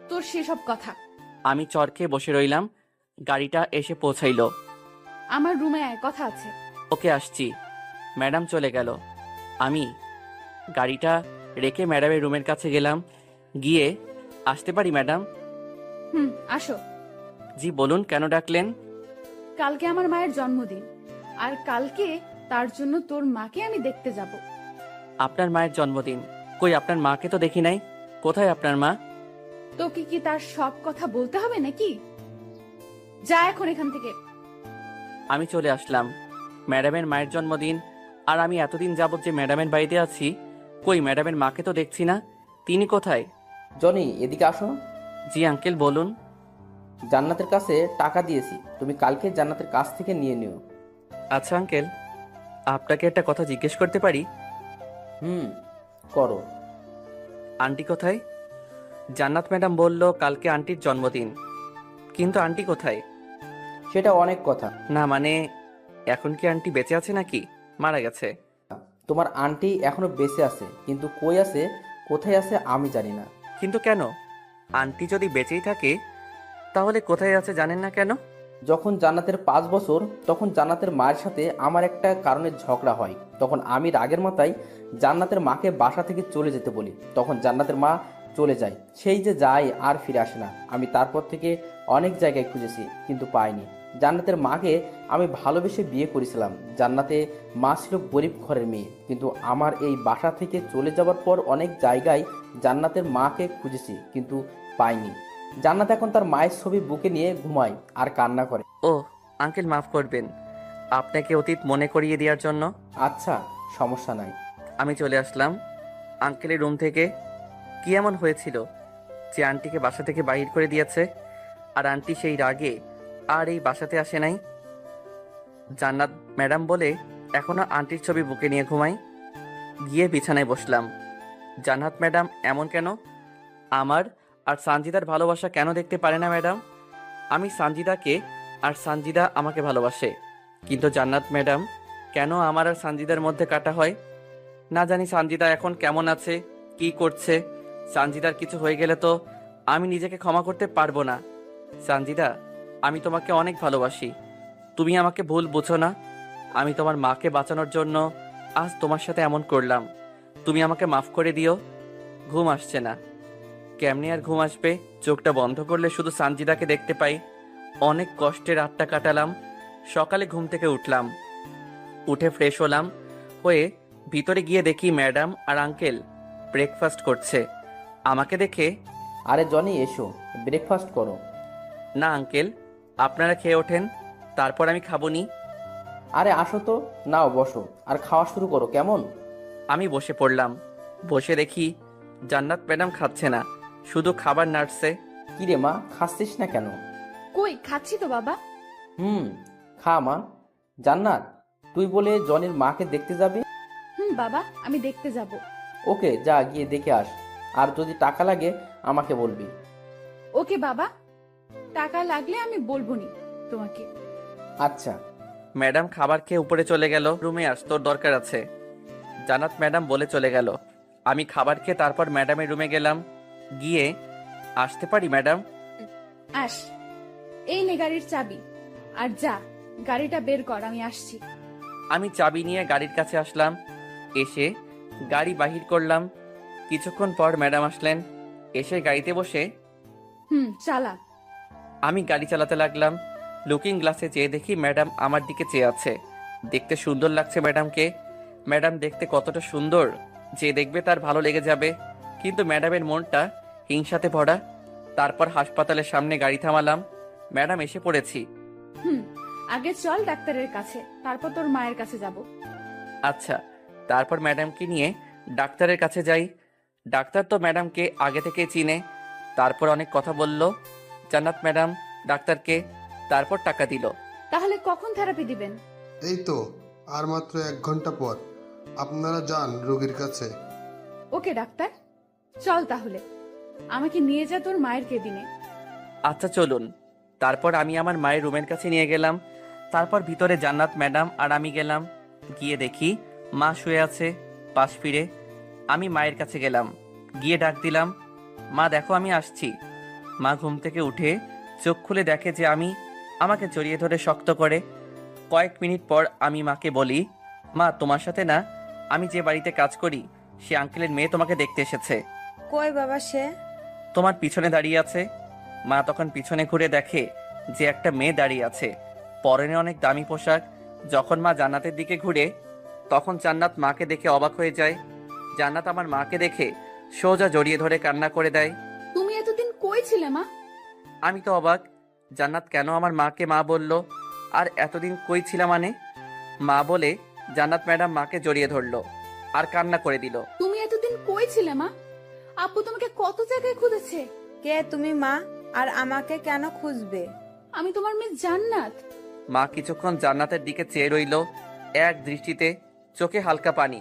Speaker 2: তোর সেসব কথা।
Speaker 1: আমি চরকে বসে রইলাম। গাড়িটা এসে পৌঁছাইলো।
Speaker 2: আমার রুমে আয়, কথা আছে।
Speaker 1: ওকে আসছি। ম্যাডাম চলে গেল। আমি গাড়িটা রেখে ম্যাডামের রুমের কাছে গেলাম। গিয়ে, আসতে পারি ম্যাডাম?
Speaker 2: আসো।
Speaker 1: জি বলুন, কেন ডাকলেন?
Speaker 2: কালকে আমার মায়ের জন্মদিন, আর কালকে তার জন্য তোর মাকে আমি দেখতে যাব।
Speaker 1: আপনার মায়ের জন্মদিন? কই, আপনার মাকে তো দেখি নাই। কোথায় আপনার মা?
Speaker 2: তোকে কি তার সব কথা বলতে হবে নাকি? যা এখন এখান থেকে।
Speaker 1: আমি চলে আসলাম। ম্যাডামের মায়ের জন্মদিন, আর আমি এতদিন যাবত যে ম্যাডামের বাড়িতে আছি, কই ম্যাডামের মাকে তো দেখছি না। তিনি কোথায়?
Speaker 3: জনি, এদিকে আসো।
Speaker 1: জি আঙ্কেল বলুন।
Speaker 3: জান্নাতের কাছে টাকা দিয়েছি, তুমি কালকে জান্নাতের কাছ থেকে নিয়ে নিও।
Speaker 1: আচ্ছা আঙ্কেল, আপনাকে একটা কথা জিজ্ঞেস করতে পারি?
Speaker 3: করো।
Speaker 1: আন্টি কোথায়? জান্নাত ম্যাডাম বলল কালকে আন্টির জন্মদিন, কিন্তু আন্টি কোথায়?
Speaker 3: সেটা অনেক কথা।
Speaker 1: না মানে, এখন কি আন্টি বেঁচে আছে নাকি মারা গেছে?
Speaker 3: তোমার আন্টি এখনো বেঁচে আছে, কিন্তু কই আছে, কোথায় আছে আমি জানি না।
Speaker 1: কিন্তু কেন? আন্টি যদি বেঁচেই থাকে তাহলে কোথায় আছে জানেন না কেন?
Speaker 3: যখন জান্নাতের 5 বছর, তখন জান্নাতের মায়ের সাথে আমার একটা কারণে ঝগড়া হয়। তখন আমি রাগের মাথায় জান্নাতের মাকে বাসা থেকে চলে যেতে বলি। তখন জান্নাতের মা চলে যায়। সেই যে যায় আর ফিরে আসে না। আমি তারপর থেকে অনেক জায়গায় খুঁজেছি, কিন্তু পাইনি। জান্নাতের মাকে আমি ভালোবেসে বিয়ে করেছিলাম। জান্নাতে মা ছিল গরিব ঘরের মেয়ে, কিন্তু আমার এই বাসা থেকে চলে যাওয়ার পর অনেক জায়গায় জান্নাতের মাকে খুঁজেছি, কিন্তু পাইনি। জান্নাত এখন তার মায়ের ছবি বুকে নিয়ে ঘুমায় আর কান্না করে।
Speaker 1: ও আঙ্কেল, মাফ করবেন আপনাকে অতীত মনে করিয়ে দেওয়ার জন্য।
Speaker 3: আচ্ছা, সমস্যা নাই।
Speaker 1: আমি চলে আসলাম আঙ্কেলের রুম থেকে। কি এমন হয়েছিল যে আন্টিকে বাসা থেকে বাহির করে দিয়েছে, আর আন্টি সেই রাগে আর এই বাসাতে আসে নাই? জান্নাত ম্যাডাম বলে এখনো আন্টির ছবি বুকে নিয়ে ঘুমাই। গিয়ে বিছানায় বসলাম। জান্নাত ম্যাডাম এমন কেন? আমার আর সানজিদার ভালোবাসা কেন দেখতে পারে না ম্যাডাম? আমি সানজিদাকে আর সানজিদা আমাকে ভালোবাসে, কিন্তু জান্নাত ম্যাডাম কেন আমার আর সানজিদার মধ্যে কাটা হয়? না জানি সানজিদা এখন কেমন আছে, কি করছে। সানজিদার কিছু হয়ে গেলে তো আমি নিজেকে ক্ষমা করতে পারবো না। সানজিদা, আমি তোমাকে অনেক ভালোবাসি, তুমি আমাকে ভুল বুঝো না। আমি তোমার মাকে বাঁচানোর জন্য আজ তোমার সাথে এমন করলাম, তুমি আমাকে মাফ করে দিও। ঘুম আসছে না। কেমনে আর ঘুম আসবে? চোখটা বন্ধ করলে শুধু সানজিদাকে দেখতে পাই। অনেক কষ্টে রাতটা কাটালাম। সকালে ঘুম থেকে উঠলাম, উঠে ফ্রেশ হলাম, হয়ে ভিতরে গিয়ে দেখি ম্যাডাম আর আঙ্কেল ব্রেকফাস্ট করছে। আমাকে দেখে,
Speaker 3: আরে জনি এসো, ব্রেকফাস্ট করো।
Speaker 1: না আঙ্কেল, আপনারা খেয়ে ওঠেন, তারপর আমি খাবনি।
Speaker 3: আরে আসো তো, নাও বসো আর খাওয়া শুরু করো কেমন?
Speaker 1: আমি বসে পড়লাম। বসে দেখি জান্নাত ম্যাডাম খাচ্ছে না, শুধু খাবার নাড়ছে।
Speaker 3: কিরে মা, খাচ্ছিস না কেন?
Speaker 2: কই খাচ্ছি তো বাবা।
Speaker 3: খা মা। জান্নাত, তুই বলে জনির মাকে দেখতে যাবি?
Speaker 2: বাবা, আমি দেখতে যাব।
Speaker 3: ওকে, যা গিয়ে দেখে আস, আর যদি টাকা লাগে আমাকে বলবি।
Speaker 2: ওকে বাবা, টাকা লাগলে আমি বলবো নি তোমাকে।
Speaker 3: আচ্ছা।
Speaker 1: ম্যাডাম খাবার খেয়ে উপরে চলে গেল। রুমে আস, তোর দরকার আছে, জান্নাত ম্যাডাম বলে চলে গেল। আমি খাবার খেয়ে তারপর ম্যাডামের রুমে গেলাম। গিয়ে, আসতে পারি ম্যাডাম?
Speaker 2: আস, এই নে গাড়ির চাবি, আর যা গাড়িটা বের কর, আমি আসছি।
Speaker 1: আমি চাবি নিয়ে গাড়ির কাছে আসলাম। এসে গাড়ি বাহির করলাম। কিছুক্ষণ পর ম্যাডাম আসলেন। এসে গাড়িতে বসে
Speaker 2: চালা।
Speaker 1: আমি গাড়ি চালাতে লাগলাম। লুকিং গ্লাসে চেয়ে দেখি ম্যাডাম আমার দিকে চেয়ে আছে। দেখতে সুন্দর লাগছে ম্যাডামকে। ম্যাডাম দেখতে কতটা সুন্দর যে দেখবে তার ভালো লেগে যাবে, কিন্তু ম্যাডামের মনটা হিংসাতে ভরা। তারপর হাসপাতালের সামনে গাড়ি থামালাম। ম্যাডাম এসে পড়েছি।
Speaker 2: আগে চল ডাক্তারের কাছে, তারপর তোর মায়ের কাছে যাব।
Speaker 1: আচ্ছা। তারপর ম্যাডামকে নিয়ে ডাক্তারের কাছে যাই। ডাক্তার তো ম্যাডামকে আগে থেকে চিনে। তারপর অনেক কথা বলল জান্নাত ম্যাডাম ডাক্তারকে, তারপর টাকা দিল।
Speaker 2: তাহলে কখন থেরাপি দিবেন?
Speaker 7: এই তো আর মাত্র 1 ঘন্টা পর। আপনারা যান রোগীর কাছে।
Speaker 2: ওকে ডাক্তার, চল তাহলে আমাকে নিয়ে যা তোর মায়ের কেবিনে।
Speaker 1: আচ্ছা চলুন। তারপর আমি আমার মায়ের রুমের কাছে নিয়ে গেলাম। তারপর ভিতরে জান্নাত ম্যাডাম আর আমি গেলাম। গিয়ে দেখি মা শুয়ে আছে পাশ ফিরে। আমি মায়ের কাছে গেলাম, গিয়ে ডাক দিলাম, মা দেখো আমি আসছি। মা ঘুম থেকে উঠে চোখ খুলে দেখে যে আমি, আমাকে জড়িয়ে ধরে শক্ত করে। কয়েক মিনিট পর আমি মাকে বলি, মা তোমার সাথে না আমি যে বাড়িতে কাজ করি সে আঙ্কেলের মেয়ে তোমাকে দেখতে এসেছে।
Speaker 6: কই বাবা সে?
Speaker 1: তোমার পিছনে দাঁড়িয়ে আছে। মা তখন পিছনে ঘুরে দেখে যে একটা মেয়ে দাঁড়িয়ে আছে, পরনে অনেক দামি পোশাক। যখন মা জান্নাতের দিকে ঘুরে তখন জান্নাত মাকে দেখে অবাক হয়ে যায়। জান্নাত আমার মাকে দেখে সোজা জড়িয়ে ধরে কান্না করে দেয়।
Speaker 2: তুমি এতদিন কই ছিলে মা?
Speaker 1: আমি তো অবাক, জান্নাত কেন আমার মাকে মা বলল, আর এতদিন কই ছিলাম মানে? মা বলে জান্নাত ম্যাডাম মাকে জড়িয়ে ধরলো আর কান্না করে দিল।
Speaker 2: তুমি এতদিন কই ছিলে মা? আপু তোমাকে কত জায়গায় খুঁজেছে।
Speaker 6: কে তুমি মা, আর আমাকে কেন খুঁজবে?
Speaker 2: আমি তোমার মেয়ে জান্নাত।
Speaker 1: মা কিছুক্ষণ জান্নাতের দিকে চেয়ে রইল এক দৃষ্টিতে, চোখে হালকা পানি।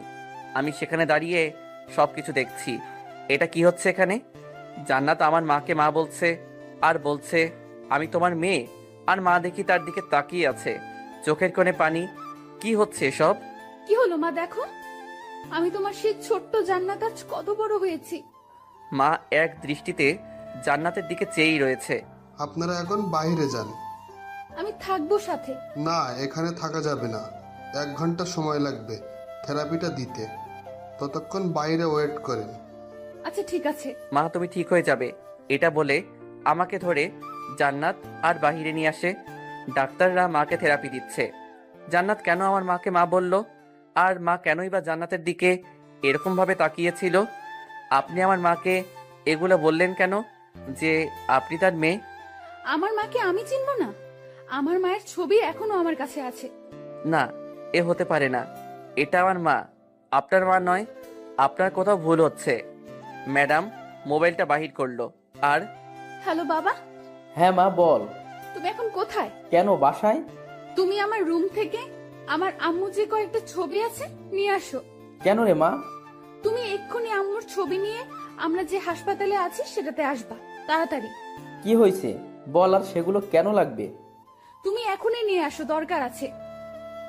Speaker 1: আমি সেখানে দাঁড়িয়ে সবকিছু দেখছি। এটা কি হচ্ছে এখানে? জান্নাত আমার মাকে মা বলছে আর বলছে আমি তোমার মেয়ে, আর মা দেখি তার দিকে তাকিয়ে আছে, চোখের কোণে পানি। কি হচ্ছে এসব?
Speaker 2: কি হলো মা? দেখো, আমি তোমার সেই ছোট্ট জান্নাত আজ কত বড় হয়েছি।
Speaker 1: মা এক দৃষ্টিতে জান্নাতের দিকে চেয়েই রয়েছে।
Speaker 7: আপনারা এখন বাইরে যান।
Speaker 2: আমি থাকবো সাথে।
Speaker 7: না, এখানে থাকা যাবে না। 1 ঘন্টা সময় লাগবে থেরাপিটা দিতে। ততক্ষণ বাইরে ওয়েট করেন।
Speaker 2: আচ্ছা ঠিক আছে।
Speaker 1: মা তুমি ঠিক হয়ে যাবে, এটা বলে আমাকে ধরে জান্নাত আর বাহিরে নিয়ে আসে। ডাক্তাররা মাকে থেরাপি দিচ্ছে। জান্নাত কেন আমার মাকে মা বলল, আর মা কেনই বা জান্নাতের দিকে এরকম ভাবে তাকিয়েছিল? আপনি আমার মাকে এগুলো বললেন কেন, যে আপনি তার মেয়ে?
Speaker 2: আমার মাকে আমি চিনবো না? আমার মায়ের ছবি এখনো আমার কাছে আছে।
Speaker 1: না, এ হতে পারে না। এটা আমার মা, আপনার মা নয়। আপনার কোথাও ভুল হচ্ছে। ম্যাডাম মোবাইলটা বাহির করলো। আর
Speaker 2: হ্যালো বাবা,
Speaker 3: হ্যাঁ মা বল।
Speaker 2: তুমি এখন কোথায়?
Speaker 3: কেন বাসায়?
Speaker 2: তুমি আমার রুম থেকে আমার আম্মু যে কয়েকটা ছবি আছে নিয়ে আসো।
Speaker 3: কেন রে মা?
Speaker 2: তুমি এক্ষুনি আম্মুর ছবি নিয়ে আমরা যে হাসপাতালে আছি সেটাতে আসবা, তাড়াতাড়ি।
Speaker 3: কি হয়েছে বল, আর সেগুলো কেন লাগবে?
Speaker 2: তুমি এখনই নিয়ে আসো, দরকার আছে।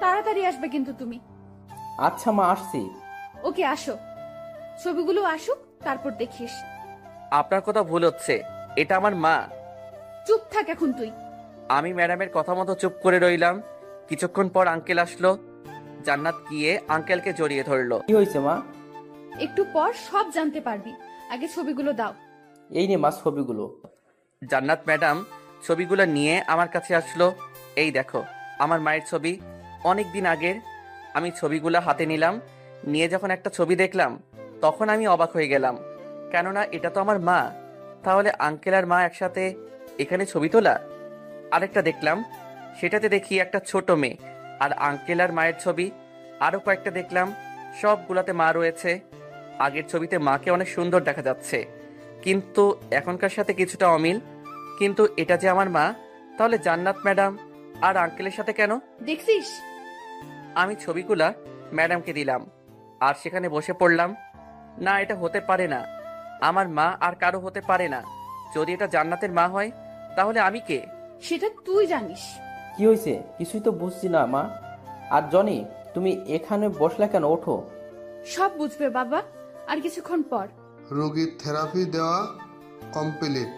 Speaker 2: তাড়াতাড়ি আসবে কিন্তু তুমি।
Speaker 3: আচ্ছা মা, আসছি।
Speaker 2: ওকে আসো, ছবিগুলো আসুক তারপর দেখিস।
Speaker 1: আপনার কোথাও ভুল হচ্ছে। এটা আমার মা।
Speaker 2: চুপ থাক এখন তুই।
Speaker 1: আমি ম্যাডামের কথা মতো চুপ করে রইলাম। কিছুক্ষণ পর আঙ্কেল আসলো। জান্নাত গিয়ে আঙ্কেলকে জড়িয়ে ধরলো।
Speaker 3: কি হয়েছে মা?
Speaker 2: একটু পর সব জানতে পারবি, আগে ছবিগুলো দাও।
Speaker 3: এই নে মা ছবিগুলো।
Speaker 1: জান্নাত ম্যাডাম ছবিগুলো নিয়ে আমার কাছে আসলো। এই দেখো আমার মায়ের ছবি, অনেক দিন আগের। আমি ছবিগুলো হাতে নিলাম, নিয়ে যখন একটা ছবি দেখলাম তখন আমি অবাক হয়ে গেলাম, কেননা এটা তো আমার মা। তাহলে আঙ্কেল আর মা একসাথে এখানে ছবি তোলা। আরেকটা দেখলাম, সেটাতে দেখি একটা ছোট মেয়ে আর আঙ্কেল আর মায়ের ছবি। আরও কয়েকটা দেখলাম, সবগুলাতে মা রয়েছে। আগের ছবিতে মাকে অনেক সুন্দর দেখা যাচ্ছে, কিন্তু এখনকার সাথে কিছুটা অমিল। কিন্তু এটা যে আমার মা, তাহলে জান্নাত ম্যাডাম আর আঙ্কেলের সাথে কেন?
Speaker 2: দেখছিস?
Speaker 1: আমি ছবিগুলা ম্যাডামকে দিলাম আর সেখানে বসে পড়লাম। না, এটা হতে পারে না। আমার মা আর কারো হতে পারে না। যদি এটা জান্নাতের মা হয় তাহলে আমি কে?
Speaker 2: সেটা তুই জানিস।
Speaker 3: কি হয়েছে? কিছুই তো বুঝছি না মা। আর জনি, তুমি এখানে বসলে কেন? ওঠো।
Speaker 2: সব বুঝবে বাবা, আর কিছুক্ষণ পর।
Speaker 7: রোগীর থেরাপি দেওয়া কমপ্লিট,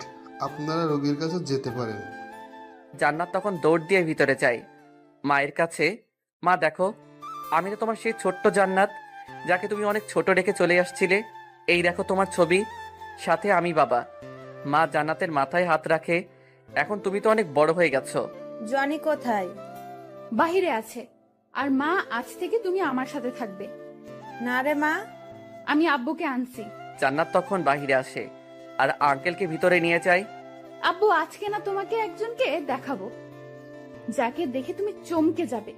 Speaker 7: আপনারা রোগীর কাছে যেতে পারেন।
Speaker 1: জান্নাত তখন দৌড় দিয়ে ভিতরে যায় মায়ের কাছে। মা দেখো, আমি তো তোমার সেই ছোট্ট জান্নাত, যাকে তুমি অনেক ছোট রেখে চলে আসছিলে। এই দেখো তোমার ছবি, সাথে আমি বাবা। মা জান্নাতের মাথায় হাত রাখে। এখন তুমি তো অনেক বড় হয়ে গেছো।
Speaker 6: জনি কোথায়?
Speaker 2: বাহিরে আছে। আর মা, আজ থেকে তুমি আমার সাথে থাকবে।
Speaker 6: না রে মা।
Speaker 2: আমি আব্বুকে আনছি।
Speaker 1: জান্নাত তখন বাহিরে আসে আর আঙ্কেলকে ভিতরে নিয়ে যায়।
Speaker 2: আব্বু, আজকে না তোমাকে একজনকে দেখাবো, যাকে দেখে তুমি চমকে যাবে।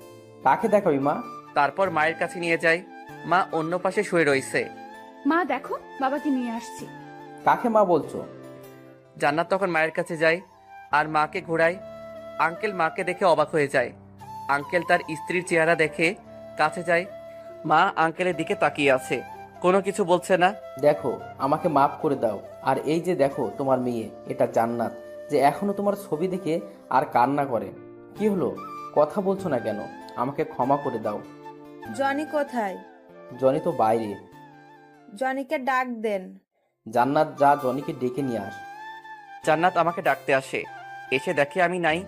Speaker 3: কাকে দেখাবি মা?
Speaker 1: তারপর মায়ের কাছে নিয়ে যায়। মা অন্য পাশে শুয়ে রয়েছে।
Speaker 2: মা দেখো, বাবাকে নিয়ে আসছি।
Speaker 3: কাকে মা বলছো?
Speaker 1: জান্নাত তখন মায়ের কাছে যায় আর মাকে ঘোরায়। আঙ্কেল মাকে দেখে অবাক হয়ে যায়। আঙ্কেল তার স্ত্রীর চেহারা দেখে কাছে যায়। মা আঙ্কেলের দিকে তাকিয়ে আছে, কোনো কিছু বলছে না।
Speaker 3: দেখো, আমাকে মাফ করে দাও। আর এই যে দেখো তোমার মেয়ে, এটা জান্নাত, যে এখনো তোমার ছবি দেখে আর কান্না করে। কি হলো, কথা বলছো না কেন? আমাকে ক্ষমা করে দাও।
Speaker 6: জনি কোথায়?
Speaker 3: জনি তো বাইরে।
Speaker 6: জনিকে ডাক দেন।
Speaker 3: জান্নাত, যা জনিকে ডেকে নিয়ে আস।
Speaker 1: জান্নাত আমাকে ডাকতে আসে, এসে দেখে আমি নাই।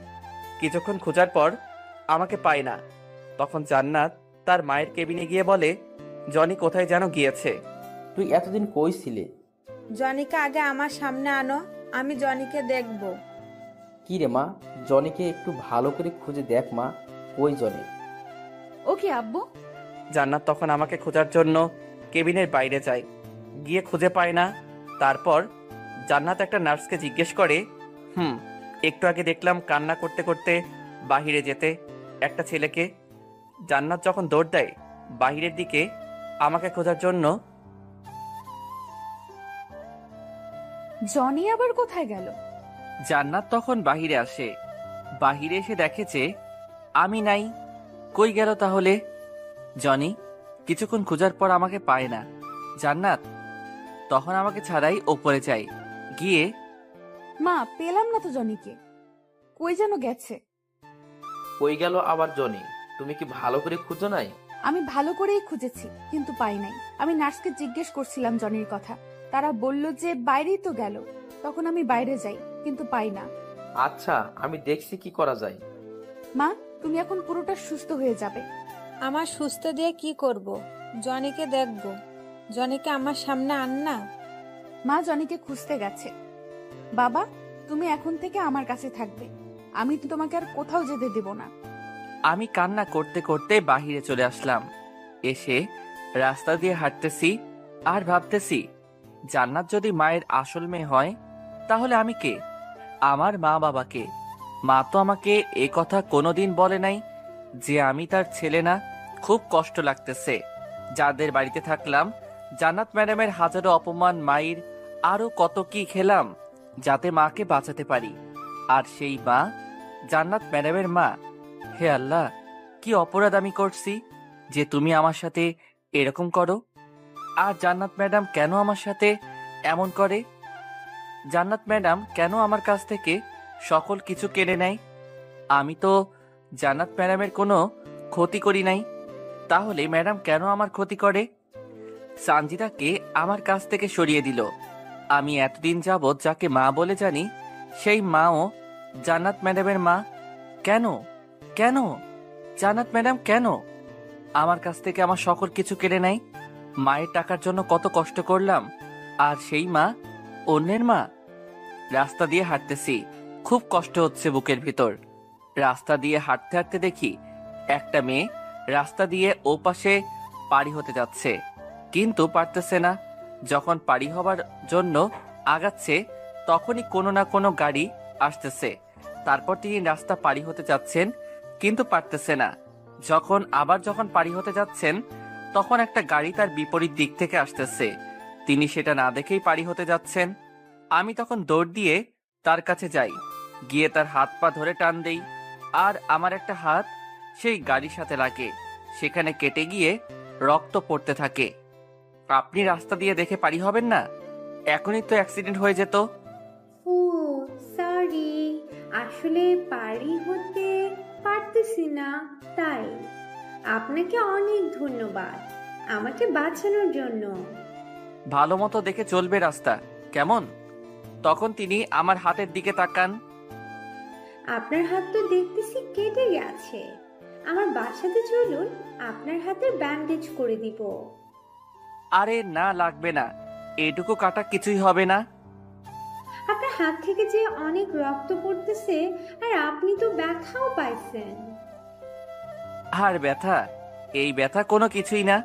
Speaker 1: কিছুক্ষণ খোঁজার পর আমাকে পায় না। তখন জান্নাত তার মায়ের কেবিনে গিয়ে বলে, জনি কোথায় যেন গিয়েছে।
Speaker 3: তুই এতদিন কই ছিলে?
Speaker 6: জনিকে আগে আমার সামনে আনো, আমি জনিকে দেখব।
Speaker 3: কি রে মা, জনিকে একটু ভালো করে খুঁজে দেখ মা, কই জনি?
Speaker 2: ওকে আব্বু।
Speaker 1: জান্নাত তখন আমাকে খোঁজার জন্য কেবিনের বাইরে যায়, গিয়ে খুঁজে পায় না। তারপর জান্নাত একটা নার্সকে জিজ্ঞেস করে, একটু আগে দেখলাম কান্না করতে করতে বাহিরে যেতে একটা ছেলেকে। জান্নাত যখন দৌড় দেয় বাহিরের দিকে আমাকে খোঁজার জন্য।
Speaker 2: জনি আবার কোথায় গেল?
Speaker 1: জান্নাত তখন বাহিরে আসে। বাহিরে এসে দেখে যে আমি নাই। কই গেল তাহলে জনি? কিছুক্ষণ খোঁজার পর আমাকে পায় না জান্নাত। তখন আমাকে ছাড়াই ওপরে যাই, গিয়ে
Speaker 2: মা, পেলাম না তো জনিকে, কই যেন গেছে।
Speaker 3: কই গেল আবার জনি? তুমি কি ভালো করে খুঁজো নাই?
Speaker 2: আমি ভালো করেই খুঁজেছি, কিন্তু পাই নাই। আমি নার্সকে জিজ্ঞেস করছিলাম জনির কথা, তারা বলল যে বাইরেই তো গেল। তখন আমি বাইরে যাই, কিন্তু পাই না।
Speaker 3: আচ্ছা, আমি দেখছি কি করা যায়।
Speaker 2: মা, তুমি এখন পুরোটা সুস্থ হয়ে যাবে।
Speaker 6: আমার সুস্থ দিয়ে কি করব? জনিকে দেখব। জনিকে আমার সামনে আন না।
Speaker 2: মা জনিকে খুঁজতে গেছে। বাবা, তুমি এখন থেকে আমার কাছে থাকবে। আমি তো তোমাকে আর কোথাও যেতে দেব না।
Speaker 1: আমি কান্না করতে করতে বাহিরে চলে আসলাম। এসে রাস্তা দিয়ে হাঁটতেছি আর ভাবতেছি, জান্নাত যদি মায়ের আসল মেয়ে হয় তাহলে আমি কে? আমার মা বাবাকে। মা তো আমাকে এ কথা কোনোদিন বলে নাই যে আমি তার ছেলে না। খুব কষ্ট লাগতেছে। যাদের বাড়িতে থাকলাম, জান্নাত ম্যাডামের হাজারো অপমান, মাইর, আরো কত কি খেলাম যাতে মাকে বাঁচাতে পারি। আর সেই মা জান্নাত ম্যাডামের মা। হে আল্লাহ, কি অপরাধ আমি করছি যে তুমি আমার সাথে এরকম করো? আর জান্নাত ম্যাডাম কেন আমার সাথে এমন করে? জান্নাত ম্যাডাম কেন আমার কাছ থেকে সকল কিছু কেড়ে নেয়? আমি তো জান্নাত ম্যাডামের কোনো ক্ষতি করি নাই, তাহলে ম্যাডাম কেন আমার ক্ষতি করে? সানজিদাকে আমার কাছ থেকে সরিয়ে দিল। আমি এতদিন যাবৎ যাকে মা বলে জানি, সেই মাও জান্নাত ম্যাডামের মা। কেন কেন জান্নাত ম্যাডাম কেন আমার কাছ থেকে আমার সকল কিছু কেড়ে নেয়? মায়ের টাকার জন্য কত কষ্ট করলাম, আর সেই মা অন্যের মা। রাস্তা দিয়ে হাঁটতেছি, খুব কষ্ট হচ্ছে বুকের ভিতর। রাস্তা দিয়ে হাঁটতে হাঁটতে দেখি একটা মেয়ে রাস্তা দিয়ে ও পাশে পাড়ি হতে যাচ্ছে, কিন্তু পারতেছে না। যখন পাড়ি হবার জন্য আগাচ্ছে, তখনই কোনো না কোনো গাড়ি আসতেছে। তারপর তিনি রাস্তা পাড়ি হতে যাচ্ছেন, কিন্তু পারতেছে না। যখন পাড়ি হতে যাচ্ছেন, তখন একটা গাড়ি তার বিপরীত দিক থেকে আসতেছে। তিনি সেটা না দেখেই পাড়ি হতে যাচ্ছেন। আমি তখন দৌড় দিয়ে তার কাছে যাই, গিয়ে তার হাত পা ধরে টান দেই, আর আমার একটা হাত সেই গাড়ির সাথে লাগে। সেখানে কেটে গিয়ে রক্ত পড়তে থাকে। আপনি রাস্তা দিয়ে দেখে পারি হবেন না? এখনই তো অ্যাক্সিডেন্ট হয়ে যেত।
Speaker 5: ও সরি, আসলে পারি হতে পারতেছি না তাই। আপনাকে অনেক ধন্যবাদ আমাকে বাঁচানোর জন্য।
Speaker 1: ভালো মতো দেখে চলবে রাস্তা, কেমন? তখন তিনি আমার হাতের দিকে তাকান।
Speaker 5: আপনার হাত তো দেখতেছি কেটে গেছে। আমার বাসাতে চলুন, আপনার হাতের ব্যান্ডেজ করে দিব।
Speaker 1: আরে না, লাগবে না, এটুকু কাটা কিছুই হবে না।
Speaker 5: আপনার হাত থেকে যে অনেক রক্ত পড়তেছে, আর আপনি তো ব্যথাও পাইছেন।
Speaker 1: আর ব্যথা? এই ব্যথা কোনো কিছুই না।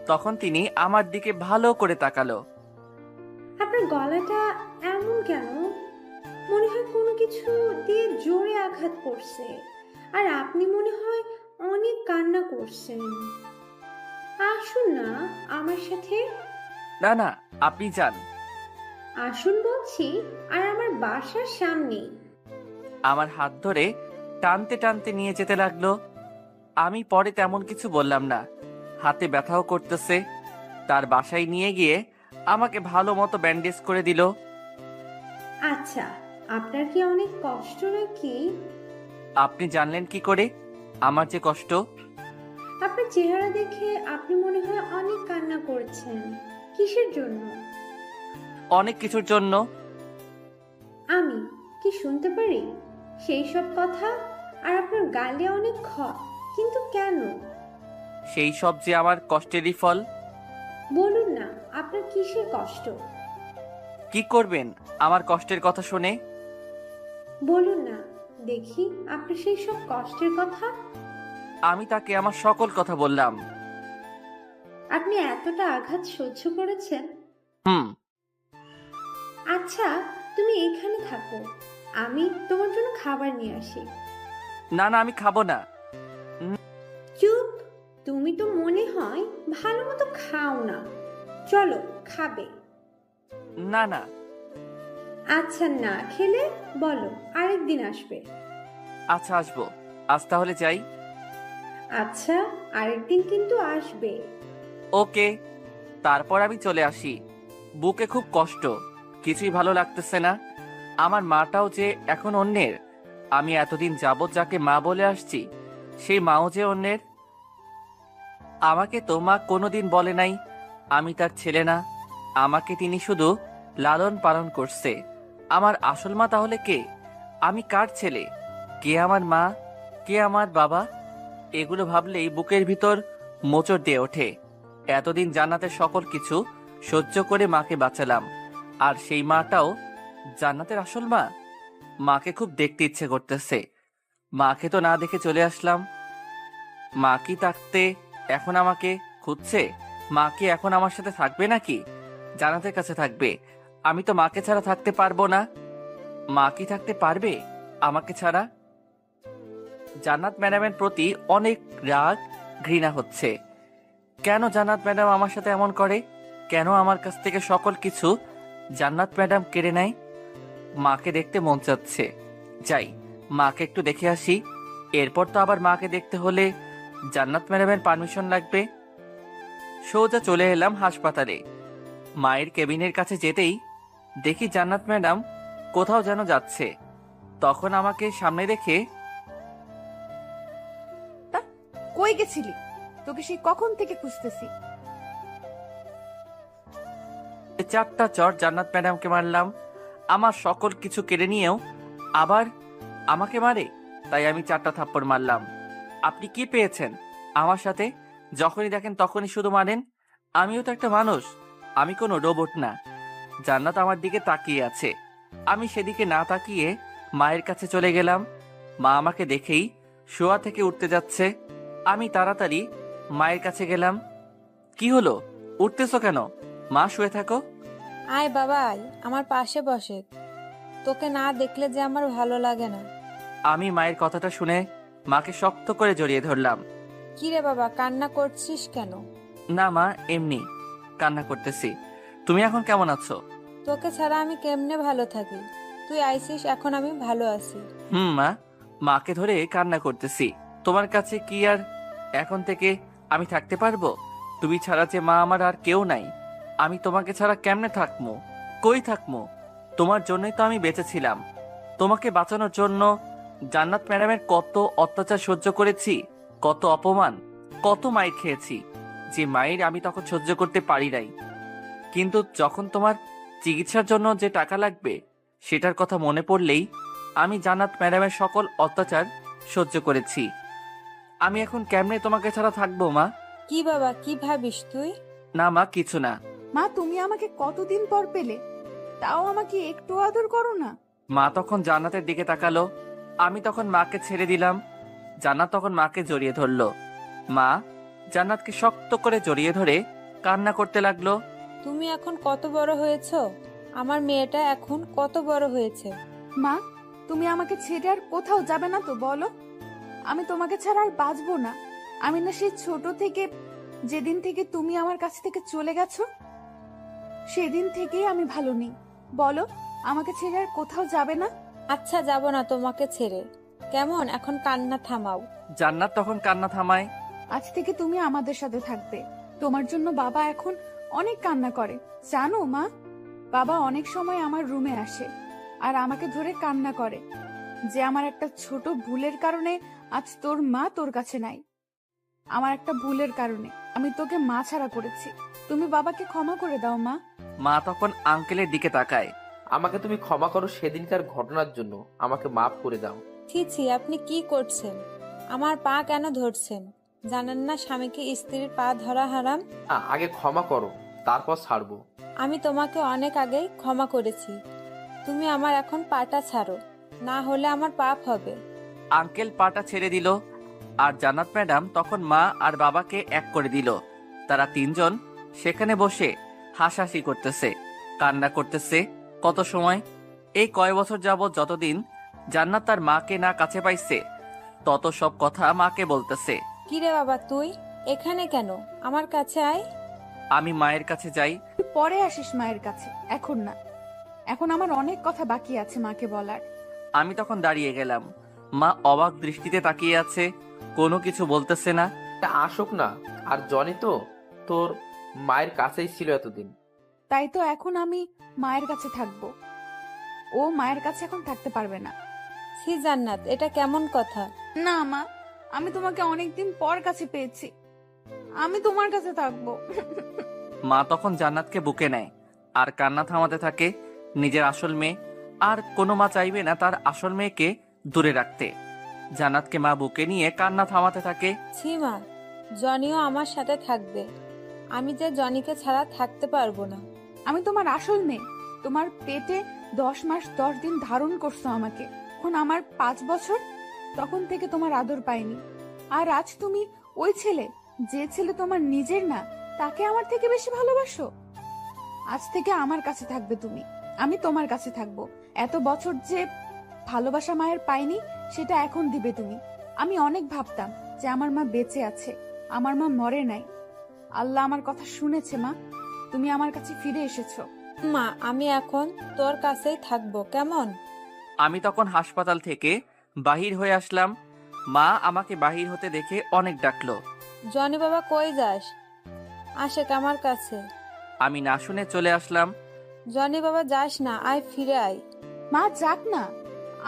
Speaker 1: তখন তিনি আমার দিকে ভালো করে তাকালো।
Speaker 5: আপনার গলাটা এমন কেন? মনে হয় কোনো কিছু দিয়ে জোরে আঘাত করছে, আর আপনি মনে হয় অনেক কান্না করছেন। আসুন না আমার সাথে।
Speaker 1: না না, আপনি যান।
Speaker 5: আসুন বলছি, আর আমার বাসার সামনেই।
Speaker 1: আমার হাত ধরে টানতে টানতে নিয়ে যেতে লাগলো। আমি পরে তেমন কিছু বললাম না, হাতে ব্যথাও করতেছে। তার বাসায় নিয়ে গিয়ে আমাকে ভালো মতো ব্যান্ডেজ করে দিল।
Speaker 5: আচ্ছা, আপনার কি অনেক কষ্ট নাকি?
Speaker 1: আপনি জানলেন কি করে আমার যে কষ্ট?
Speaker 5: আপনার চেহারা দেখে আপনি মনে হয় অনেক কান্না করছেন। কিসের জন্য?
Speaker 1: অনেক কিছুর জন্য।
Speaker 5: আমি কি শুনতে পারি সেই সব কথা? আর আপনার গালে অনেক ক্ষত, কিন্তু কেন?
Speaker 1: সেই সব যে আমার কষ্টেরই ফল।
Speaker 5: বলুন না, আপনার কিসের কষ্ট?
Speaker 1: কি করবেন আমার কষ্টের কথা শুনে?
Speaker 5: বলুন না দেখি আপনার সেই সব কষ্টের কথা।
Speaker 1: আমি তাকে আমার সকল কথা বললাম।
Speaker 5: আপনি এতটা আঘাত সহ্য করেছেন?
Speaker 1: হুম।
Speaker 5: আচ্ছা, তুমি এখানে থাকো, আমি তোমার জন্য খাবার নিয়ে আসি।
Speaker 1: না না, আমি খাবো না।
Speaker 5: চুপ, তুমি তো মনে হয় ভালো মতো খাও না। চলো, খাবে?
Speaker 1: না না।
Speaker 5: আচ্ছা, না খেলে বলো, আরেকদিন আসবে।
Speaker 1: আচ্ছা, আসবো। আজ তাহলে যাই।
Speaker 5: আচ্ছা, আরেকদিন কিন্তু আসবে।
Speaker 1: ওকে। তারপর আমি চলে আসি। বুকে খুব কষ্ট, কিছুই ভালো লাগতেছে না। আমার মাটাও যে এখন অন্যের। আমি এতদিন যাবৎ যাকে মা বলে আসছি, সেই মাও যে অন্যের। আমাকে তো মা কোনোদিন বলে নাই আমি তার ছেলে না। আমাকে তিনি শুধু লালন পালন করছে। আমার আসল মা তাহলে কে? আমি কার ছেলে? কে আমার মা? কে আমার বাবা? এগুলো ভাবলেই বুকের ভিতর মোচড় দিয়ে ওঠে। এতদিন জান্নাতের সকল কিছু সহ্য করে মাকে বাঁচালাম, আর সেই মাটাও জান্নাতের আসল মা। মাকে খুব দেখতে ইচ্ছে করতেছে। মাকে তো না দেখে চলে আসলাম। মা কি থাকতে এখন আমাকে খুঁজছে? মা কি এখন আমার সাথে থাকবে নাকি জান্নাতের কাছে থাকবে? আমি তো মাকে ছাড়া থাকতে পারবো না। মা কি থাকতে পারবে আমাকে ছাড়া? জান্নাত ম্যাডামের প্রতি অনেক রাগ ঘৃণা হচ্ছে। কেন জান্নাত ম্যাডাম আমার সাথে এমন করে? কেন আমার কাছ থেকে সকল কিছু জান্নাত ম্যাডাম কেড়ে নেয়? মাকে দেখতে মন চাচ্ছে, যাই মাকে একটু দেখে আসি। এরপর তো আবার মাকে দেখতে হলে জান্নাত ম্যাডামের পারমিশন লাগবে। সোজা চলে এলাম হাসপাতালে। মায়ের কেবিনের কাছে যেতেই দেখি জান্নাত ম্যাডাম কোথাও যেন যাচ্ছে। তখন আমাকে সামনে দেখে,
Speaker 2: তা কই গেছিলি? তোকে সেই কখন থেকে খুঁজতেছি।
Speaker 1: 4টা চর জান্নাত ম্যাডামকে মারলাম। আমার সকল কিছু কেড়ে নিয়েও আবার আমাকে মারে, তাই আমি 4টা থাপ্পড় মারলাম। আপনি কি পেয়েছেন আমার সাথে? যখনই দেখেন তখনই শুধু মারেন। আমিও তো একটা মানুষ, আমি কোনো রোবট না। জান্নাত আমার দিকে তাকিয়ে আছে, আমি সেদিকে না তাকিয়ে মায়ের কাছে চলে গেলাম। মা আমাকে দেখেই শোয়া থেকে উঠতে যাচ্ছে। আমি তাড়াতাড়ি মায়ের কাছে গেলাম। কি হলো, উঠতেছো কেন? মা, শুয়ে থাকো।
Speaker 6: আয় বাবা আয়, আমার পাশে বসে। তোকে না দেখলে যে আমার ভালো লাগে না।
Speaker 1: আমি মায়ের কথাটা শুনে মাকে শক্ত করে জড়িয়ে ধরলাম।
Speaker 6: কিরে বাবা, কান্না করছিস কেন?
Speaker 1: না মা, এমনি কান্না করতেছি। তুমি এখন কেমন আছো?
Speaker 6: তোকে ছাড়া আমি কেমনে ভালো থাকি? তুই আইসিস, এখন আমি ভালো আছি।
Speaker 1: মা, মাকে ধরে কান্না করতেছি। তোমার কাছে কি আর এখন থেকে আমি থাকতে পারবো? তুমি ছাড়া যে মা আমার আর কেউ নাই। আমি তোমাকে ছাড়া কেমনে থাকবো? কই থাকবো? তোমার জন্যই তো আমি বেঁচে ছিলাম। তোমাকে বাঁচানোর জন্য জান্নাত ম্যাডামের কত অত্যাচার সহ্য করেছি, কত অপমান, কত মাইর খেয়েছি, যে মায়ের আমি তখন সহ্য করতে পারি নাই। কিন্তু যখন তোমার চিকিৎসার জন্য যে টাকা লাগবে সেটার কথা মনে পড়লেই আমি জান্নাত ম্যাডামের সকল অত্যাচার সহ্য করেছি। আমি এখন কেমনে তোমাকে ছাড়া থাকবো মা?
Speaker 6: কি বাবা, কি ভাবিস তুই?
Speaker 1: না মা, কিছু না।
Speaker 2: মা, তুমি আমাকে কতদিন পর পেলে, তাও আমাকে একটু আদর করো না।
Speaker 1: মা তখন জান্নাতের দিকে তাকালো, আমি তখন মাকে ছেড়ে দিলাম। জান্নাত তখন মাকে জড়িয়ে ধরলো। মা জান্নাতকে শক্ত করে জড়িয়ে ধরে কান্না করতে লাগলো।
Speaker 6: তুমি এখন কত বড় হয়েছো? আমার মেয়েটা এখন কত বড় হয়েছে।
Speaker 2: মা, তুমি আমাকে ছেড়ে আর কোথাও যাবে না তো বলো? আমি তোমাকে ছাড়া আর বাঁচবো না। আমি না সেই ছোট থেকে, যেদিন থেকে তুমি আমার কাছ থেকে চলে গেছো, সেদিন থেকেই আমি ভালো নেই। বলো, আমাকে ছেড়ে আর কোথাও যাবে না?
Speaker 6: আচ্ছা, যাব না তোমাকে ছেড়ে। কেমন, এখন কান্না থামাও।
Speaker 1: জান্নাত তখন কান্না থামায়।
Speaker 2: আজ থেকে তুমি আমাদের সাথে থাকবে। তোমার জন্য বাবা এখন অনেক কান্না করে, জানো মা? বাবা অনেক সময় আমার রুমে আসে আর আমাকে ধরে কান্না করে যে আমার একটা ছোট ভুলের কারণে আজ তোর মা তোর কাছে নাই। আমার একটা ভুলের কারণে আমি তোকে মা ছাড়া করেছি। তুমি বাবাকে ক্ষমা করে দাও মা।
Speaker 1: মা তখন আঙ্কেলের দিকে তাকায়।
Speaker 3: আমাকে তুমি ক্ষমা করো সেদিনকার ঘটনার জন্য, আমাকে মাফ করে দাও।
Speaker 6: ছি ছি, আপনি কি করছেন? আমার পা কেন ধরছেন? জানেন না স্বামীকে স্ত্রীর পা ধরা হারাম?
Speaker 3: আগে ক্ষমা করো, তারপর ছাড়বো।
Speaker 6: আমি তোমাকে অনেক আগেই ক্ষমা করেছি। তুমি আমার এখন পাটা ছাড়ো, না হলে আমার পাপ হবে।
Speaker 1: আঙ্কেল পাটা ছেড়ে দিল আর জান্নাত ম্যাডাম তখন মা আর বাবাকে এক করে দিল। তারা 3 জন সেখানে বসে হাসাহাসি করতেছে, কান্না করতেছে। কত সময়, এই কয় বছর যাবত যতদিন জান্নাত তার মাকে না কাছে পাইছে, তত সব কথা মাকে বলতেছে।
Speaker 6: কিরে বাবা, তুই এখানে কেন? আমার কাছে আয়।
Speaker 1: আমি মায়ের কাছে যাই।
Speaker 2: তুই পরে আসিস মায়ের কাছে, এখন না। এখন আমার অনেক কথা বাকি আছে মাকে বলার।
Speaker 1: আমি তখন দাঁড়িয়ে গেলাম। মা অবাক দৃষ্টিতে তাকিয়ে আছে, কোনো কিছু বলতেছে না।
Speaker 3: তা আসুক না, আর জনি তো তোর মায়ের কাছেই ছিল এতদিন।
Speaker 2: তাই তো এখন আমি মায়ের কাছে থাকবো, ও মায়ের কাছে এখন থাকতে পারবে না।
Speaker 6: ছি জান্নাত, এটা কেমন কথা?
Speaker 2: না মা, আমি তোমাকে অনেকদিন পর কাছে পেয়েছি, আমি তোমার কাছে থাকবো।
Speaker 1: মা তখন জান্নাতকে বুকে নেয় আর কান্না থামাতে থাকে। নিজের আসল মেয়ে, আর কোনো মা চাইবে না তার আসল মেয়েকে দূরে রাখতে। জান্নাতকে মা বুকে নিয়ে কান্না থামাতে থাকে।
Speaker 6: ছি মা, জনিও আমার সাথে থাকবে। আমি যে জনিকে ছাড়া থাকতে পারবো না।
Speaker 2: আমি তোমার আসল মেয়ে, তোমার পেটে 10 মাস 10 দিন ধারণ করছো আমাকে। এখন আমার 5 বছর, তখন থেকে তোমার আদর পাইনি। আর আজ তুমি ওই ছেলে, যে ছেলে তোমার নিজের না, তাকে আমার থেকে বেশি ভালোবাসো। আজ থেকে আমার কাছে থাকবে তুমি, আমি তোমার কাছে থাকবো। এত বছর যে ভালোবাসা মায়ের পাইনি, সেটা এখন দিবে তুমি। আমি অনেক ভাবতাম যে আমার মা বেঁচে আছে, আমার মা মরে নাই, আল্লাহ আমার কথা শুনেছে মা, তুমি আমার কাছে ফিরে এসেছো।
Speaker 6: মা, আমি এখন তোর কাছেই থাকবো, কেমন?
Speaker 1: আমি তখন হাসপাতাল থেকে বাহির হয়ে আসলাম। মা আমাকে বাহির হতে দেখে অনেক ডাকলো।
Speaker 6: জনি বাবা, কই যাস? আশেক আমার কাছে।
Speaker 1: আমি না শুনে চলে আসলাম।
Speaker 6: জনি বাবা, যাস না, আয়, ফিরে আয়।
Speaker 2: মা যাক না,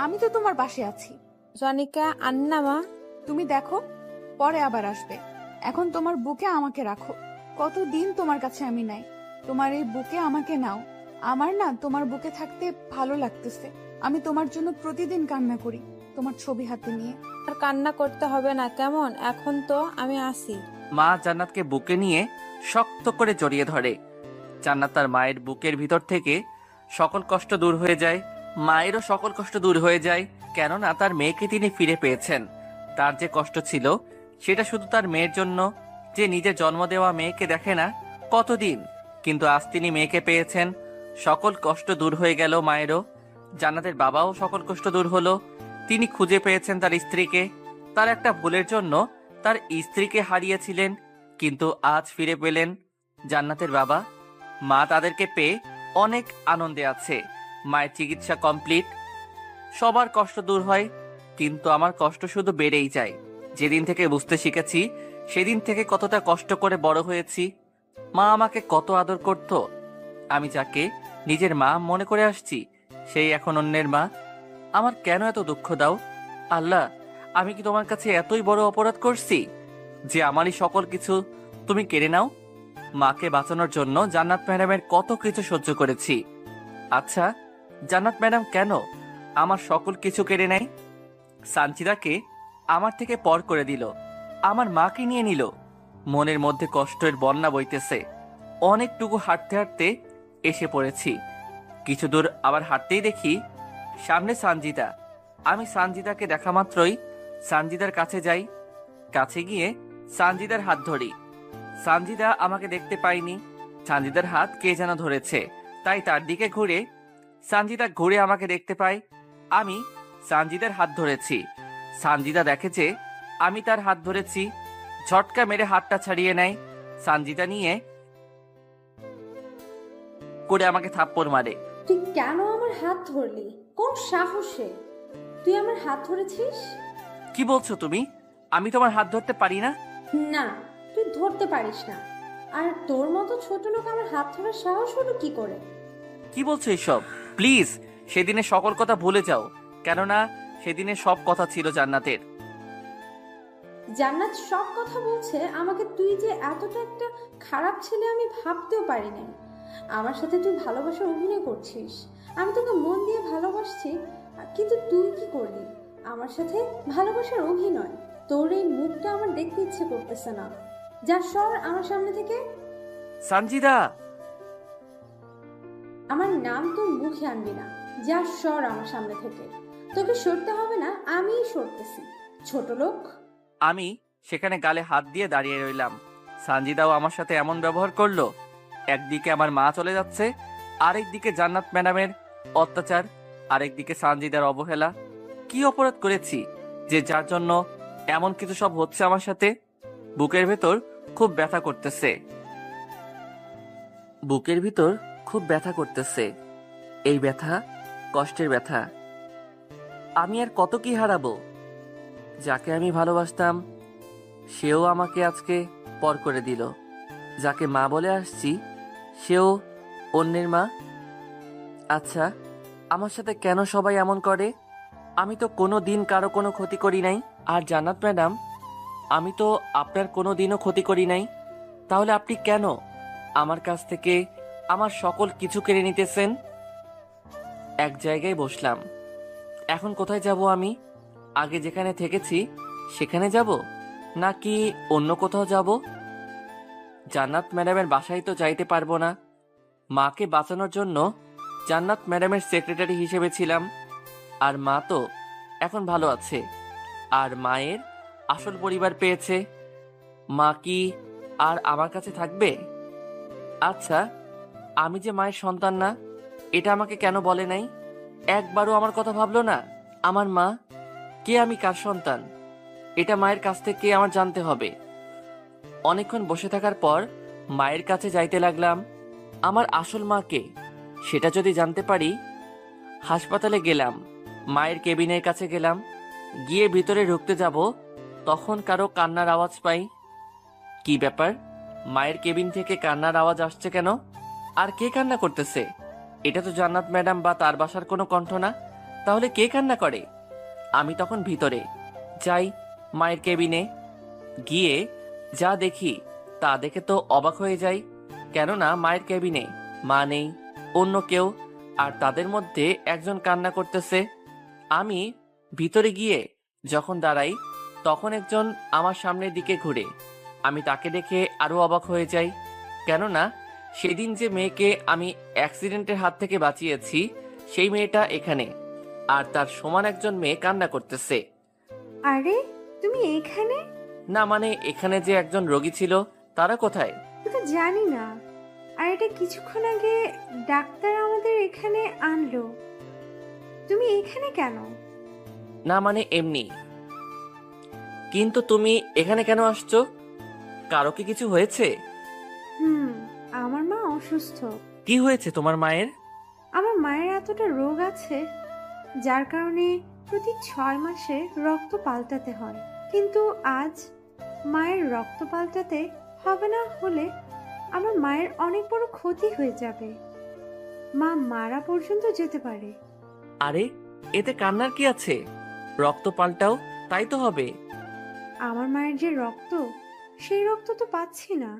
Speaker 2: আমি তো তোমার পাশে আছি।
Speaker 6: জনিকা আন্না মা।
Speaker 2: তুমি দেখো, পরে আবার আসবে। এখন তোমার বুকে আমাকে রাখো। কতদিন তোমার কাছে আমি নাই, তোমার এই বুকে আমাকে নাও। আমার না তোমার বুকে থাকতে ভালো লাগতেছে। আমি তোমার জন্য প্রতিদিন কান্না করি, তোমার ছবি হাতে নিয়ে।
Speaker 6: আর কান্না করতে হবে না, কেমন? এখন তো আমি আসি।
Speaker 1: মা জান্নাতকে বুকে নিয়ে শক্ত করে জড়িয়ে ধরে। জান্নাত তার মায়ের বুকের ভিতর থেকে সকল কষ্ট দূর হয়ে যায়। মায়েরও সকল কষ্ট দূর হয়ে যায়, কেননা তার মেয়েকে তিনি ফিরে পেয়েছেন। তার যে কষ্ট ছিল সেটা শুধু তার মেয়ের জন্য, যে নিজের জন্ম দেওয়া মেয়েকে দেখে না কতদিন, কিন্তু আজ তিনি মেয়েকে পেয়েছেন। সকল কষ্ট দূর হয়ে গেল মায়েরও। জান্নাতের বাবাও সকল কষ্ট দূর হলো। তিনি খুঁজে পেয়েছেন তার স্ত্রীকে। তার একটা ভুলের জন্য তার স্ত্রীকে হারিয়েছিলেন, কিন্তু আজ ফিরে পেলেন। জান্নাতের বাবা মা তাদেরকে পেয়ে অনেক আনন্দে আছে। মায়ের চিকিৎসা কমপ্লিট, সবার কষ্ট দূর হয়, কিন্তু আমার কষ্ট শুধু বেড়েই যায়। যেদিন থেকে বুঝতে শিখেছি সেদিন থেকে কতটা কষ্ট করে বড় হয়েছি। মা আমাকে কত আদর করত, আমি যাকে নিজের মা মনে করে আসছি সেই এখন অন্যের মা। আমার কেন এত দুঃখ দাও আল্লাহ? আমি কি তোমার কাছে এতই বড় অপরাধ করছি যে আমারই সকল কিছু তুমি কেড়ে নাও? মাকে বাঁচানোর জন্য জান্নাত ম্যাডামের কত কিছু সহ্য করেছি। আচ্ছা, জান্নাত ম্যাডাম কেন আমার সকল কিছু কেড়ে নেয়? সানজিদাকে আমার থেকে পর করে দিল, আমার মাকে নিয়ে নিল। মনের মধ্যে কষ্টের বন্যা বইতেছে। অনেকটুকু হাঁটতে হাঁটতে এসে পড়েছি। কিছু দূর আবার হাঁটতেই দেখি সামনে সানজিদা। আমি সানজিদাকে দেখা মাত্রই সানজিদার কাছে যাই। কাছে গিয়ে সানজিদার হাত ধরি। সানজিদা আমাকে দেখতে পাইনি, সানজিদার হাত কে যেন ধরেছে, তাই তার দিকে ঘুরে সানজিদা ঘুরে আমাকে দেখতে পায়। আমি সানজিদার হাত ধরেছি। সানজিদা দেখে যে আমি তার হাত ধরেছি, ঝটকা মেরে হাতটা ছাড়িয়ে নেয়। সানজিদা নিয়ে করে আমাকে থাপ্পড় মারে।
Speaker 5: তুই কেন আমার হাত ধরলি? কোন সাহসে তুই আমার হাত ধরেছিস?
Speaker 1: কি বলছো তুমি? আমি তোমার হাত ধরতে পারি না?
Speaker 5: না, তুই ধরতে পারিস না। আর তোর মতো ছোট লোক আমার হাত ধরার সাহস হলো কি করে?
Speaker 1: কি বলছো এসব? প্লিজ সেদিনের সকল কথা ভুলে যাও, কেননা সেদিনের সব কথা ছিল জান্নাতের।
Speaker 5: জান্নাত সব কথা বলছে আমাকে, তুই যে এতটা একটা খারাপ ছেলে আমি ভাবতেও পারি নাই। আমার সাথে তুই ভালোবাসার অভিনয় করছিস, আমি তোকে মন দিয়ে ভালোবাসছি, কিন্তু তুই কি করলি আমার সাথে ভালোবাসার অভিনয়? তোর এই মুখটা আমার দেখতে ইচ্ছে করতেছে না। যা সর আমার সামনে থেকে।
Speaker 1: সানজিদা,
Speaker 5: আমার নাম তোর মুখে আনবি না। যা সর আমার সামনে থেকে। তোকে সরতে হবে না, আমিই সরতেছি, ছোট লোক।
Speaker 1: আমি সেখানে গালে হাত দিয়ে দাঁড়িয়ে রইলাম। সানজিদাও আমার সাথে এমন ব্যবহার করলো। একদিকে আমার মা চলে যাচ্ছে, আরেকদিকে জান্নাত ম্যাডামের অত্যাচার, আরেকদিকে সানজিদার অবহেলা। কি অপরাধ করেছি যে যার জন্য এমন কিছু সব হচ্ছে আমার সাথে? বুকের ভেতর খুব ব্যথা করতেছে, বুকের ভিতর খুব ব্যথা করতেছে। এই ব্যথা কষ্টের ব্যথা। আমি আর কত কি হারাবো? যাকে আমি ভালোবাসতাম সেও আমাকে আজকে পর করে দিল। যাকে মা বলে আসছি সেও অন্যের মা। আচ্ছা, আমার সাথে কেন সবাই এমন করে? আমি তো কোনো দিন কারো কোনো ক্ষতি করি নাই। আর জান্নাত ম্যাডাম, আমি তো আপনার কোনো দিনও ক্ষতি করি নাই, তাহলে আপনি কেন আমার কাছ থেকে আমার সকল কিছু কেড়ে নিতেছেন? এক জায়গায় বসলাম। এখন কোথায় যাব আমি? আগে যেখানে থেকেছি সেখানে যাব, নাকি অন্য কোথাও যাব? জান্নাত ম্যাডামের বাসায় তো যাইতে পারবো না। মাকে বাঁচানোর জন্য জান্নাত ম্যাডামের সেক্রেটারি হিসেবে ছিলাম, আর মা তো এখন ভালো আছে, আর মায়ের আসল পরিবার পেয়েছে। মা কি আর আমার কাছে থাকবে? আচ্ছা, আমি যে মায়ের সন্তান না, এটা আমাকে কেন বলে নাই? একবারও আমার কথা ভাবলো না। আমার মা কে, আমি কার সন্তান, এটা মায়ের কাছ থেকে আমার জানতে হবে। অনেকক্ষণ বসে থাকার পর মায়ের কাছে যাইতে লাগলাম। আমার আসল মাকে সেটা যদি জানতে পারি। হাসপাতালে গেলাম, মায়ের কেবিনের কাছে গেলাম। গিয়ে ভিতরে ঢুকতে যাব, তখন কারো কান্নার আওয়াজ পাই। কি ব্যাপার, মায়ের কেবিন থেকে কান্নার আওয়াজ আসছে কেন? আর কে কান্না করতেছে? এটা তো জান্নাত ম্যাডাম বা তার বাসার কোনো কণ্ঠ না। তাহলে কে কান্না করে? আমি তখন ভিতরে যাই, মায়ের কেবিনে গিয়ে যা দেখি তা দেখে তো অবাক হয়ে যাই। কেননা মায়ের কেবিনে মা নেই, অন্য কেউ, আর তাদের মধ্যে একজন কান্না করতেছে। আমি ভিতরে গিয়ে যখন দাঁড়াই, তখন একজন আমার সামনের দিকে ঘুরে। আমি তাকে দেখে আরো অবাক হয়ে যাই, কেননা সেদিন যে মেয়েকে আমি অ্যাক্সিডেন্টের হাত থেকে বাঁচিয়েছি, সেই মেয়েটা এখানে, আর তার সমান একজন মেয়ে কান্না করতেছে।
Speaker 5: আরে তুমি এখানে?
Speaker 1: না মানে এখানে যে একজন রোগী ছিল, তারা কোথায়?
Speaker 5: আমি তো জানি না। আর এটা কিছুক্ষণ আগে ডাক্তার আমাদের এখানে আনলো। তুমি এখানে কেন?
Speaker 1: না মানে এমনি। কিন্তু তুমি এখানে কেন আসছো? কারো কি কিছু হয়েছে?
Speaker 5: আমার মা অসুস্থ।
Speaker 1: কি হয়েছে তোমার মায়ের?
Speaker 5: আমার মায়ের এতটা রোগ আছে যার কারণে প্রতি 6 মাসে রক্ত পাল্টাতে হয়। কিন্তু আজ মায়ের রক্ত পাল্টাতে হবে না হলে আমার মায়ের অনেক বড় ক্ষতি হয়ে যাবে। মা মারা পর্যন্ত যেতে পারে।
Speaker 1: আরে এতে কান্নার কি আছে? রক্ত পাল্টাও, তাই তো হবে।
Speaker 5: আমার মায়ের যে রক্ত, সেই রক্ত তো পাচ্ছি না,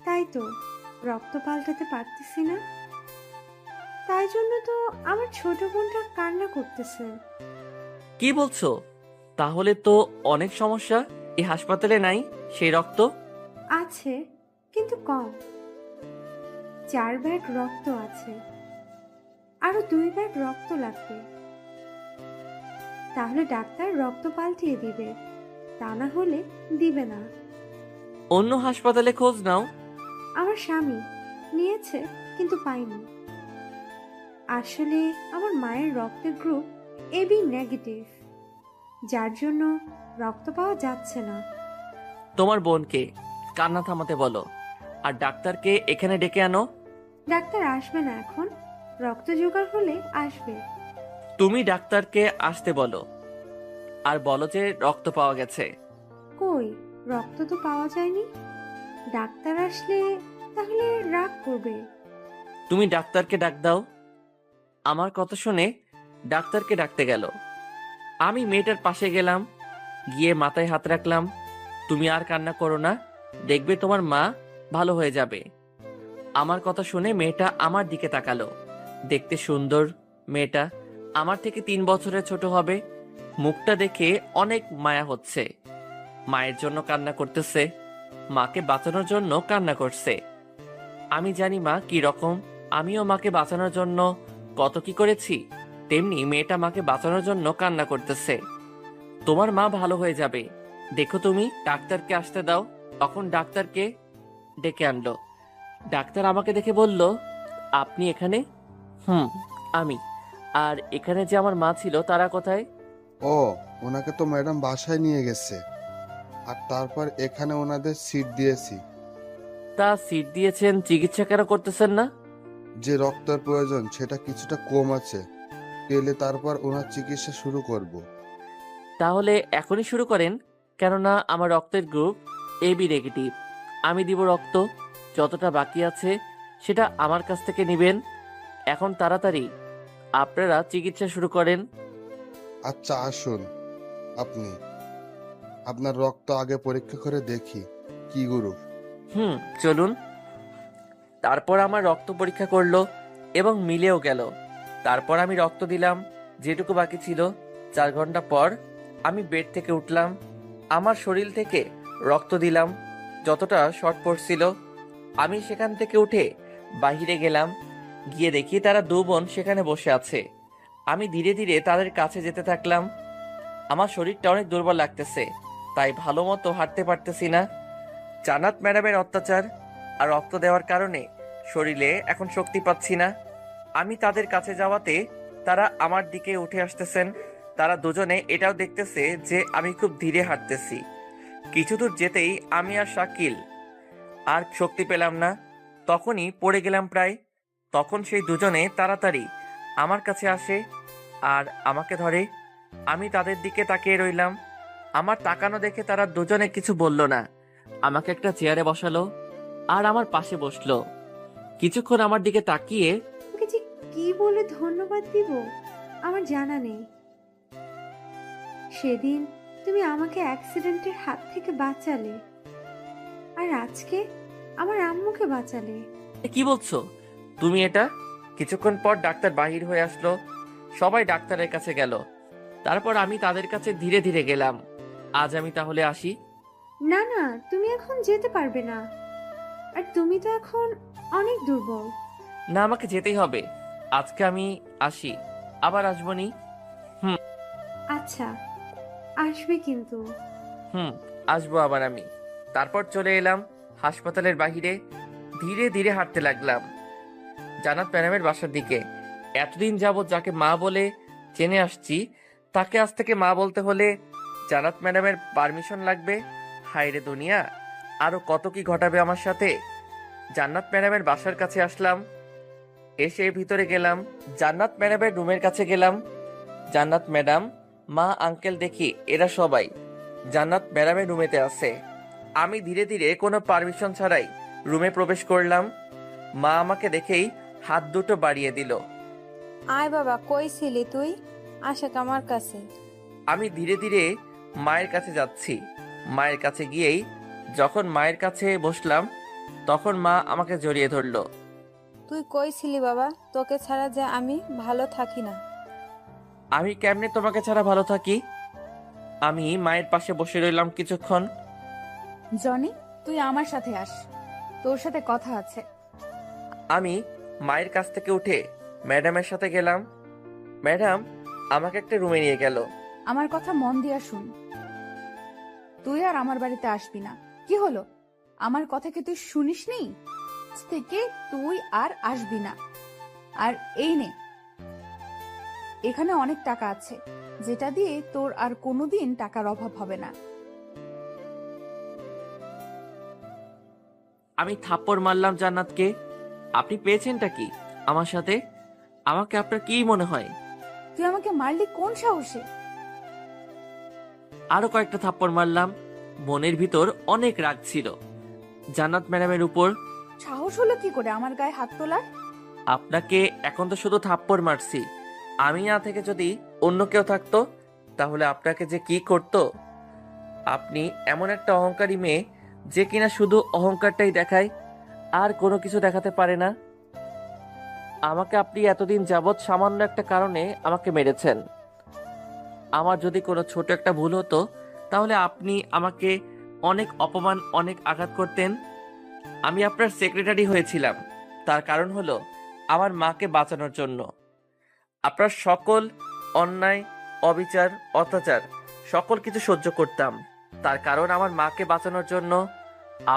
Speaker 5: তাই তো রক্ত পাল্টাতে পারতেছি না। তাই জন্য তো আমার ছোট বোনটা কান্না করতেছে।
Speaker 1: কি বলছো? তাহলে তো অনেক সমস্যা। এই হাসপাতালে নাই সেই রক্ত?
Speaker 5: আছে, কিন্তু কম। 4 ব্যাগ রক্ত আছে, আরো 2 ব্যাগ রক্ত লাগবে। তাহলে ডাক্তার রক্ত পাল্টিয়ে দিবে, তা না হলে দিবে না।
Speaker 1: অন্য হাসপাতালে খোঁজ নাও।
Speaker 5: আমার স্বামী নিয়েছে, কিন্তু পাইনি। আসলে আমার মায়ের রক্তের গ্রুপ এবি নেগেটিভ, যার জন্য রক্ত পাওয়া যাচ্ছে না।
Speaker 1: তোমার বোনকে কান্না থামাতে বলো, আর ডাক্তারকে এখানে ডেকে আনো।
Speaker 5: ডাক্তার আসবে না এখন, রক্ত জোগাড় হলে আসবে।
Speaker 1: তুমি ডাক্তারকে আসতে বলো, আর বলো যে রক্ত পাওয়া গেছে।
Speaker 5: কই, রক্ত তো পাওয়া যায়নি। ডাক্তার আসলে তাহলে রাগ করবে।
Speaker 1: তুমি ডাক্তারকে ডাক দাও। আমার কথা শুনে ডাক্তারকে ডাকতে গেল। আমি মেয়েটার পাশে গেলাম, গিয়ে মাথায় হাত রাখলাম। তুমি আর কান্না করো না, দেখবে তোমার মা ভালো হয়ে যাবে। আমার কথা শুনে মেয়েটা আমার দিকে তাকালো। দেখতে সুন্দর মেয়েটা, আমার থেকে 3 বছরের ছোট হবে। মুখটা দেখে অনেক মায়া হচ্ছে। মায়ের জন্য কান্না করতেছে, মাকে বাঁচানোর জন্য কান্না করছে। আমি জানি মা কি রকম, আমিও মাকে বাঁচানোর জন্য কত কি করেছি, তেমনি মেয়েটা মাকে বাঁচানোর জন্য কান্না করতেছে। তোমার মা ভালো হয়ে যাবে, দেখো তুমি। ডাক্তারকে আসতে দাও। তখন ডাক্তারকে ডেকে আনলো। ডাক্তার আমাকে দেখে বলল, আপনি এখানে? আমি। আর এখানে যে আমার মা ছিল, তারা কোথায়?
Speaker 7: ও, ওনাকে তো ম্যাডাম বাসায় নিয়ে গেছে, আর তারপর এখানে ওনাদের সিট দিয়েছি।
Speaker 1: তা সিট দিয়েছেন, চিকিৎসা কেন করতেছেন না?
Speaker 7: যে রক্তের প্রয়োজন সেটা কিছুটা কম আছে, পেলে তারপর ওনার চিকিৎসা শুরু করব।
Speaker 1: তাহলে এখনই শুরু করেন, কেননা আমার রক্তের গ্রুপ এবি নেগেটিভ। আমি দিব রক্ত, যতটা বাকি আছে সেটা আমার কাছ থেকে নেবেন। এখন তাড়াতাড়ি আপনারা চিকিৎসা শুরু করেন।
Speaker 7: আচ্ছা আসুন, আপনি আপনার রক্ত আগে পরীক্ষা করে দেখি কি গ্রুপ।
Speaker 1: চলুন। তারপর আমার রক্ত পরীক্ষা করলো এবং মিলেও গেল। তারপর আমি রক্ত দিলাম যেটুকু বাকি ছিল। 4 ঘন্টা পর আমি বেড থেকে উঠলাম, আমার শরীর থেকে রক্ত দিলাম যতটা শর্ট পড়ছিল। আমি সেখান থেকে উঠে বাহিরে গেলাম, গিয়ে দেখি তারা 2 বোন সেখানে বসে আছে। আমি ধীরে ধীরে তাদের কাছে যেতে থাকলাম। আমার শরীরটা অনেক দুর্বল লাগতেছে, তাই ভালো মতো হাঁটতে পারতেছি না। জান্নাত ম্যাডামের অত্যাচার আর রক্ত দেওয়ার কারণে শরীরে এখন শক্তি পাচ্ছি না। আমি তাদের কাছে যাওয়াতে তারা আমার দিকে উঠে আসতেছেন। তারা দুজনে এটাও দেখতেছে যে আমি খুব ধীরে হাঁটতেছি। কিছু দূর যেতেই আমি আর শাকিল আর শক্তি পেলাম না, তখনই পড়ে গেলাম প্রায়। তখন সেই দুজনে তাড়াতাড়ি আমার কাছে আসে আর আমাকে ধরে। আমি তাদের দিকে তাকিয়ে রইলাম। আমার তাকানো দেখে তারা দুজনে কিছু বলল না, আমাকে একটা চেয়ারে বসালো আর আমার পাশে বসলো। কিছুক্ষণ আমার দিকে তাকিয়ে
Speaker 5: ওকে যে কি বলে ধন্যবাদ দিব আমার জানা নেই। সেদিন তুমি আমাকে অ্যাক্সিডেন্টের হাত থেকে বাঁচালে, আর আজকে আমার আম্মুকে বাঁচালে।
Speaker 1: কি বলছো তুমি এটা? কিছুক্ষণ পর ডাক্তার বাহির হয়ে আসলো, সবাই ডাক্তারের কাছে গেল, তারপর আমি তাদের কাছে ধীরে ধীরে গেলাম। আজ আমি তাহলে আসি?
Speaker 5: না না, তুমি এখন যেতে পারবে না, আর তুমি তো এখন অনেক দুর্বল।
Speaker 1: না, আমাকে যেতেই হবে। আজকে আমি আসি, আবার আসবনি।
Speaker 5: আচ্ছা, আসবে কিন্তু।
Speaker 1: আসবো আবার আমি। তারপর চলে এলাম হাসপাতালের বাহিরে, ধীরে ধীরে হাঁটতে লাগলাম জান্নাত ম্যাডামের বাসার দিকে। এতদিন যাবৎ যাকে মা বলে চেনে আসছি, তাকে আজ থেকে মা বলতে হলে জান্নাত ম্যাডামের পারমিশন লাগবে। হায়রে দুনিয়া, আরো কত কি ঘটাবে আমার সাথে। জান্নাত ম্যাডামের বাসার কাছে আসলাম, এসে ভিতরে গেলাম। জান্নাত ম্যাডামের রুমের কাছে গেলাম। জান্নাত ম্যাডাম, মা, আঙ্কেল দেখি এরা সবাই জান্নাত ম্যাডামের রুমেতে আছে। আমি ধীরে ধীরে কোনো পারমিশন ছাড়াই রুমে প্রবেশ করলাম। মা আমাকে দেখেই হাত দুটো বাড়িয়ে দিল।
Speaker 6: আয় বাবা, কই ছিলি তুই? আশাক আমার কাছে।
Speaker 1: আমি ধীরে ধীরে মায়ের কাছে যাচ্ছি। মায়ের কাছে গিয়েই যখন মায়ের কাছে বসলাম, তখন মা আমাকে জড়িয়ে ধরলো।
Speaker 6: তুই কই ছিলি বাবা? তোকে ছাড়া যে আমি ভালো থাকি না।
Speaker 1: আমি কেমনে তোমাকে ছাড়া ভালো থাকি? আমি মায়ের পাশে বসে রইলাম কিছুক্ষণ।
Speaker 2: জনি, তুই আমার সাথে আস, তোর সাথে কথা আছে।
Speaker 1: আমি মায়ের কাছ থেকে উঠে ম্যাডামের সাথে গেলাম। ম্যাডাম আমাকে একটা রুমে নিয়ে গেল।
Speaker 2: আমার কথা মন দিয়া শুন, তুই আর আমার বাড়িতে আসবি না। কি হলো, আমার কথা কি তুই শুনিসনি? আজ থেকে তুই আর আসবি না। আর এই নে, এখানে অনেক টাকা আছে, যেটা দিয়ে তোর আর কোনোদিন টাকার অভাব হবে না।
Speaker 1: আমি থাপ্পড় মারলাম জান্নাতকে। আপনি পেয়েছেনটা কি আমার সাথে? আমাকে আপনার কি মনে হয়?
Speaker 2: তুই আমাকে মারলি কোন সাহসে?
Speaker 1: আরো কয়েকটা থাপ্পড় মারলাম। মনের ভিতর অনেক রাগ ছিল জান্নাত ম্যাডামের উপর।
Speaker 2: সাহস হলো কি করে আমার গায়ে হাত তোলার?
Speaker 1: আপনাকে এখন তো শুধু থাপ্পড় মারছি, আমি না থেকে যদি অন্য কেউ থাকতো তাহলে আপনাকে যে কি করতো। আপনি এমন একটা অহংকারী মেয়ে যে কিনা শুধু অহংকারটাই দেখায়, আর কোনো কিছু দেখাতে পারে না। আমাকে আপনি এতদিন যাবৎ সামান্য একটা কারণে আমাকে মেরেছেন। আমার যদি কোনো ছোট একটা ভুল হতো তাহলে আপনি আমাকে অনেক অপমান, অনেক আঘাত করতেন। আমি আপনার সেক্রেটারি হয়েছিলাম, তার কারণ হলো আমার মাকে বাঁচানোর জন্য। আপনার সকল অন্যায়, অবিচার, অত্যাচার সকল কিছু সহ্য করতাম, তার কারণ আমার মাকে বাঁচানোর জন্য।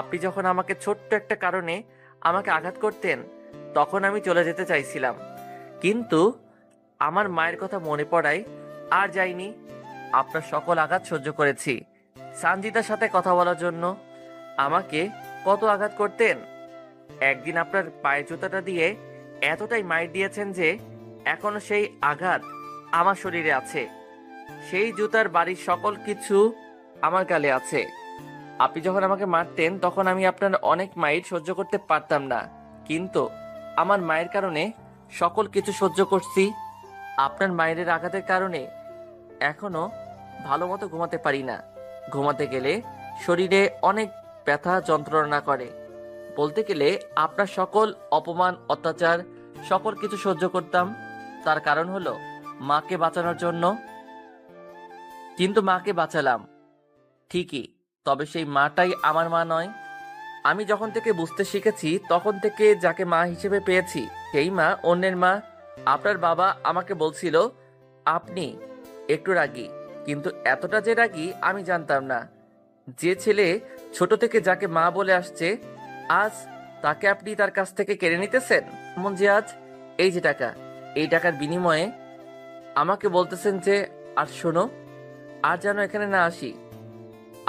Speaker 1: আপনি যখন আমাকে ছোট্ট একটা কারণে আমাকে আঘাত করতেন, তখন আমি চলে যেতে চাইছিলাম, কিন্তু আমার মায়ের কথা মনে পড়ায় আর যাইনি। আপনার সকল আঘাত সহ্য করেছি। সানজিদার সাথে কথা বলার জন্য আমাকে কত আঘাত করতেন। একদিন আপনার পায়ে জুতাটা দিয়ে এতটাই মাইর দিয়েছেন যে এখনো সেই আঘাত আমার শরীরে আছে। সেই জুতার বাড়ির সকল কিছু আমার গালে আছে। আপনি যখন আমাকে মারতেন তখন আমি আপনার অনেক মাইর সহ্য করতে পারতাম না, কিন্তু আমার মায়ের কারণে সকল কিছু সহ্য করছি। আপনার মায়ের আঘাতের কারণে এখনো ভালো মতো ঘুমাতে পারি না। ঘুমাতে গেলে শরীরে অনেক ব্যথা যন্ত্রণা করে। বলতে গেলে আপনার সকল অপমান, অত্যাচার সকল কিছু সহ্য করতাম, তার কারণ হলো মাকে বাঁচানোর জন্য। কিন্তু মাকে বাঁচালাম ঠিকই, তবে সেই মাটাই আমার মা নয়। আমি যখন থেকে বুঝতে শিখেছি তখন থেকে যাকে মা হিসেবে পেয়েছি সেই মা অন্যের মা। আপনার বাবা আমাকে বলছিল আপনি একটু রাগী, কিন্তু এতটা যে রাগী আমি জানতাম না। যে ছেলে ছোট থেকে যাকে মা বলে আসছে, আজ তাকে আপনি তার কাছ থেকে কেড়ে নিতেছেন। এমন যে আজ এই যে টাকা, এই টাকার বিনিময়ে আমাকে বলতেছেন যে আর শোনো, আর যেন এখানে না আসি।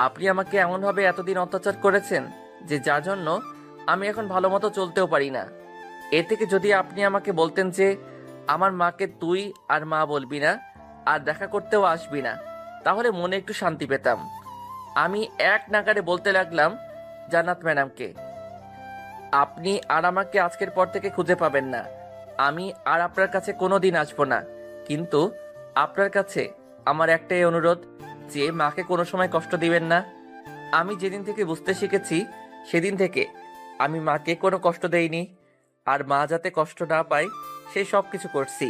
Speaker 1: আপনি আমাকে এমনভাবে এতদিন অত্যাচার করেছেন যে যার জন্য আমি এখন ভালো মতো চলতেও পারি না। এর থেকে যদি আপনি আমাকে বলতেন যে আমার মাকে তুই আর মা বলবি না আর দেখা করতেও আসবি না, তাহলে মনে একটু শান্তি পেতাম। আমি এক নাগাড়ে বলতে লাগলাম জান্নাত ম্যাডামকে, আপনি আর আমাকে আজকের পর থেকে খুঁজে পাবেন না। আমি আর আপনার কাছে কোনোদিন আসবো না। কিন্তু আপনার কাছে আমার একটাই অনুরোধ যে মাকে কোনো সময় কষ্ট দিবেন না। আমি যেদিন থেকে বুঝতে শিখেছি সেদিন থেকে আমি মাকে কোনো কষ্ট দেইনি। আর মা যাতে কষ্ট না পায় সেই সব কিছু করছি।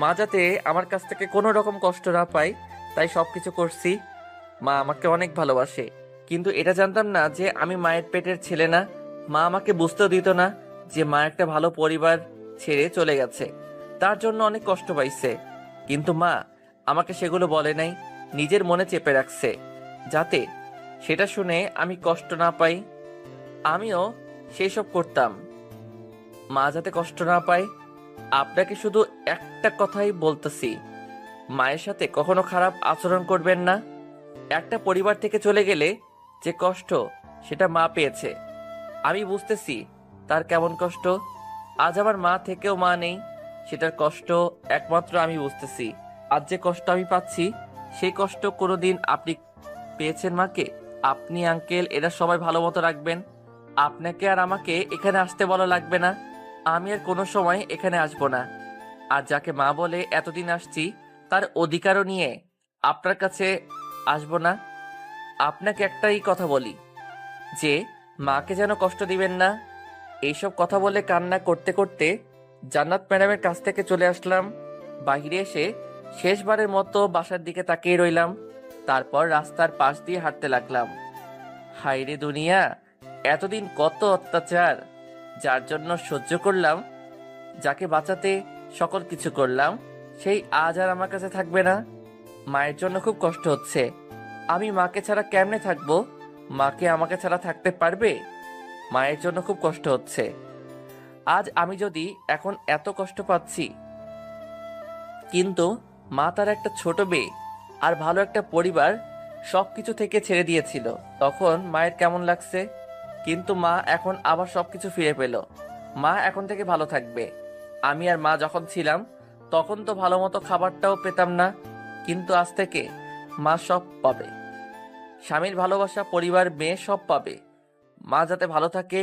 Speaker 1: মা যাতে আমার কাছ থেকে কোনো রকম কষ্ট না পায় তাই সব কিছু করছি। মা আমাকে অনেক ভালোবাসে, কিন্তু এটা জানতাম না যে আমি মায়ের পেটের ছেলে না। মা আমাকে বুঝতেও দিত না যে মা একটা ভালো পরিবার ছেড়ে চলে গেছে, তার জন্য অনেক কষ্ট পাইছে। কিন্তু মা আমাকে সেগুলো বলে নাই, নিজের মনে চেপে রাখছে যাতে সেটা শুনে আমি কষ্ট না পাই। আমিও সেই সব করতাম মা যাতে কষ্ট না পায়। আপনাকে শুধু একটা কথাই বলতেছি, মায়ের সাথে কখনো খারাপ আচরণ করবেন না। একটা পরিবার থেকে চলে গেলে যে কষ্ট সেটা মা পেয়েছে, আমি বুঝতেছি তার কেমন কষ্ট। আজ আমার মা থেকেও মা নেই, সেটার কষ্ট একমাত্র আমি বুঝতেছি। আজ যে কষ্ট আমি পাচ্ছি সেই কষ্ট কোনোদিন আপনি পেয়েছেন মাকে? আপনি আঙ্কেল এরা সবাই ভালো মতো রাখবেন। আপনাকে আর আমাকে এখানে আসতে বলা লাগবে না। আমি আর কোনো সময় এখানে আসবো না। আর যাকে মা বলে এতদিন আসছি তার অধিকারও নিয়ে আপনার কাছে আসবো না। আপনাকে একটাই কথা বলি যে মাকে যেন কষ্ট দিবেন না। এইসব কথা বলে কান্না করতে করতে জান্নাত ম্যাডামের কাছ থেকে চলে আসলাম। বাইরে এসে শেষবারের মতো বাসার দিকে তাকিয়ে রইলাম। তারপর রাস্তার পাশ দিয়ে হাঁটতে লাগলাম। হায়রে দুনিয়া, এতদিন কত অত্যাচার যার জন্য সহ্য করলাম, যাকে বাঁচাতে সকল কিছু করলাম, সেই আজ আর আমার কাছে থাকবে না। মায়ের জন্য খুব কষ্ট হচ্ছে। আমি মাকে ছাড়া কেমনে থাকবো? মাকে আমাকে ছাড়া থাকতে পারবে? মায়ের জন্য খুব কষ্ট হচ্ছে। আজ আমি যদি এখন এত কষ্ট পাচ্ছি, কিন্তু মা তার একটা ছোট মেয়ে আর ভালো একটা পরিবার সবকিছু থেকে ছেড়ে দিয়েছিল, তখন মায়ের কেমন লাগছে। কিন্তু মা এখন আবার সবকিছু ফিরে পেল। মা এখন থেকে ভালো থাকবে। আমি আর মা যখন ছিলাম তখন তো ভালো মতো খাবারটাও পেতাম না, কিন্তু আজ থেকে মা সব পাবে। স্বামীর ভালোবাসা, পরিবার, মেয়ে সব পাবে। মা যাতে ভালো থাকে।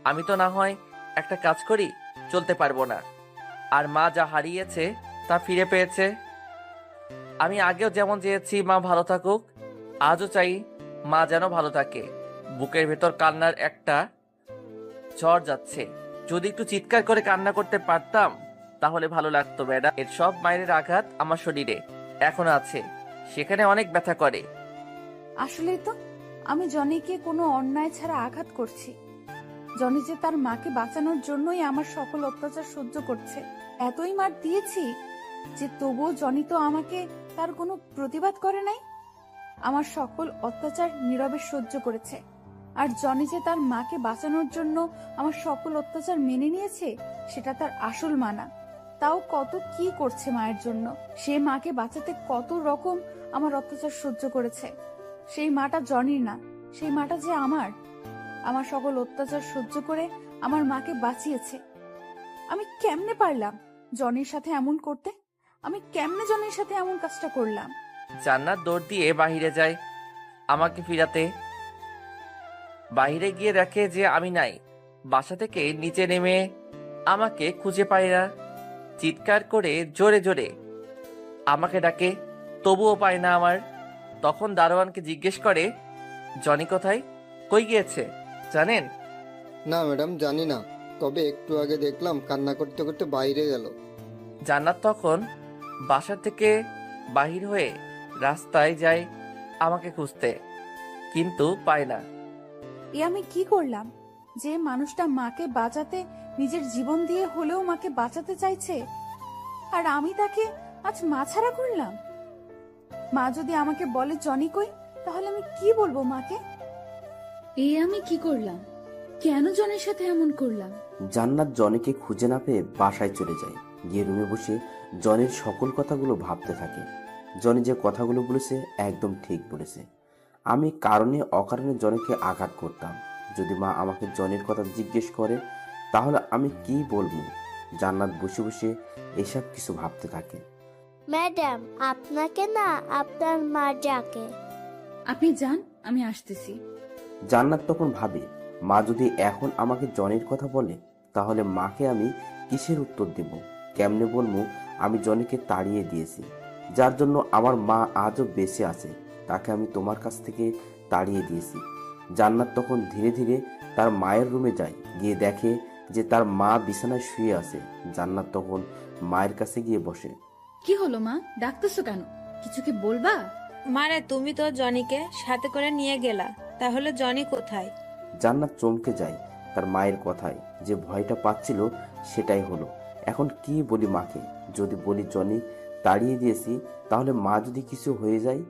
Speaker 1: আমি তো না হয় একটা কাজ করি, চলতে পারবো না। আর মা যা হারিয়েছে তা ফিরে পেয়েছে। আমি আগেও যেমন চেয়েছি মা ভালো থাকুক, আজও চাই মা যেন ভালো থাকে। বুকের ভেতর কান্নার একটা ঝড় যাচ্ছে। যদি একটু চিৎকার করে কান্না করতে পারতাম তাহলে ভালো লাগতো ম্যাডাম। এর সব মায়ের আঘাত আমার শরীরে এখনো আছে, সেখানে অনেক ব্যথা করে।
Speaker 2: আসলেই তো আমি জনিকে কোনো অন্যায় ছাড়া আঘাত করছি। জনি যে তার মাকে বাঁচানোর জন্যই আমার সকল অত্যাচার সহ্য করছে। এতই মার দিয়েছি যে তবুও জনি তো আমাকে তার কোনো প্রতিবাদ করে নাই। আমার সকল অত্যাচার নীরবে সহ্য করেছে। আর জনি যে তার মাকে বাঁচানোর জন্য আমার সকল অত্যাচার মেনে নিয়েছে, সেটা তার আসল মানা। তাও কত কি করছে মায়ের জন্য। সে মাকে বাঁচাতে কত রকম আমার অত্যাচার সহ্য করেছে। সেই মাটা জনির না, সেই মাটা যে আমার সকল অত্যাচার সহ্য করে আমার মাকে বাঁচিয়েছে। আমি কেমনে পারলাম জনির সাথে এমন করতে? আমি কেমনে জনির সাথে এমন কাজটা করলাম?
Speaker 1: জান্নাত দৌড় দিয়ে বাহিরে যায় আমাকে ফিরাতে। বাহিরে গিয়ে দেখে যে আমি নাই। বাসা থেকে নিচে নেমে আমাকে খুঁজে পায় না। চিৎকার করে জোরে জোরে আমাকে ডাকে, তবুও পায় না আমার। তখন দারোয়ানকে জিজ্ঞেস করে, জনি কোথায়, কই গিয়েছে জানেন?
Speaker 4: না ম্যাডাম, জানি না, তবে একটু আগে দেখলাম কান্না করতে করতে বাইরে গেল।
Speaker 1: জান্নাত তখন বাসা থেকে বাহির হয়ে রাস্তায় যায় আমাকে খুঁজতে, কিন্তু পায় না।
Speaker 2: এ আমি কি করলাম? যে মানুষটা মাকে বাঁচাতে নিজের জীবন দিয়ে হলেও মাকে বাঁচাতে চাইছে, আর আমি তাকে আজ মাছাড়া করলাম। মা যদি আমাকে বলে জনি কই, তাহলে আমি কি বলবো মাকে? এ আমি কি করলাম? কেন জনের সাথে এমন করলাম?
Speaker 3: জান্নাত জনিকে খুঁজে না পেয়ে বাসায় চলে যায়। গিয়ে রুমে বসে জনির সকল কথাগুলো ভাবতে থাকে। জনি যে কথাগুলো বলেছে একদম ঠিক বলেছে। আমি কারণে অকারণে জনিকে আঘাত করতাম। যদি মা আমাকে জনির কথা জিজ্ঞেস করে তাহলে আমি কি বলবো? জান্নাত বসে বসে এসব কিছু ভাবতে থাকে।
Speaker 8: ম্যাডাম, আপনাকে না আপনার মা ডাকে।
Speaker 2: আপনি যান, আমি আসতেছি।
Speaker 3: জান্নাত তখন ভাবে, মা যদি এখন আমাকে জনির কথা বলে তাহলে মাকে আমি কিসের উত্তর দেব? কেমনে বলবো আমি জনিকে তাড়িয়ে দিয়েছি, যার জন্য আমার মা আজও বেঁচে আছে, তাকে আমি তোমার কাছ থেকে তাড়িয়ে দিয়েছি। জান্নাত তখন ধীরে ধীরে তার মায়ের রুমে যায়, গিয়ে দেখে যে তার মা বিছানায় শুয়ে আছে। জান্নাত তখন মায়ের কাছে গিয়ে বসে।
Speaker 2: কি হলো মা, ডাকতেছো কেন? কিছু কি বলবা?
Speaker 6: মারে, তুমি তো জনিকে সাথে করে নিয়ে গেলা, তাহলে জনি কোথায়?
Speaker 3: জান্নাত চমকে যায় তার মায়ের কথায়। যে ভয়টা পাচ্ছিল সেটাই হলো। এখন কি বলি মাকে? যদি বলি জনি তাড়িয়ে দিয়েছি তাহলে মা যদি কিছু হয়ে যায়?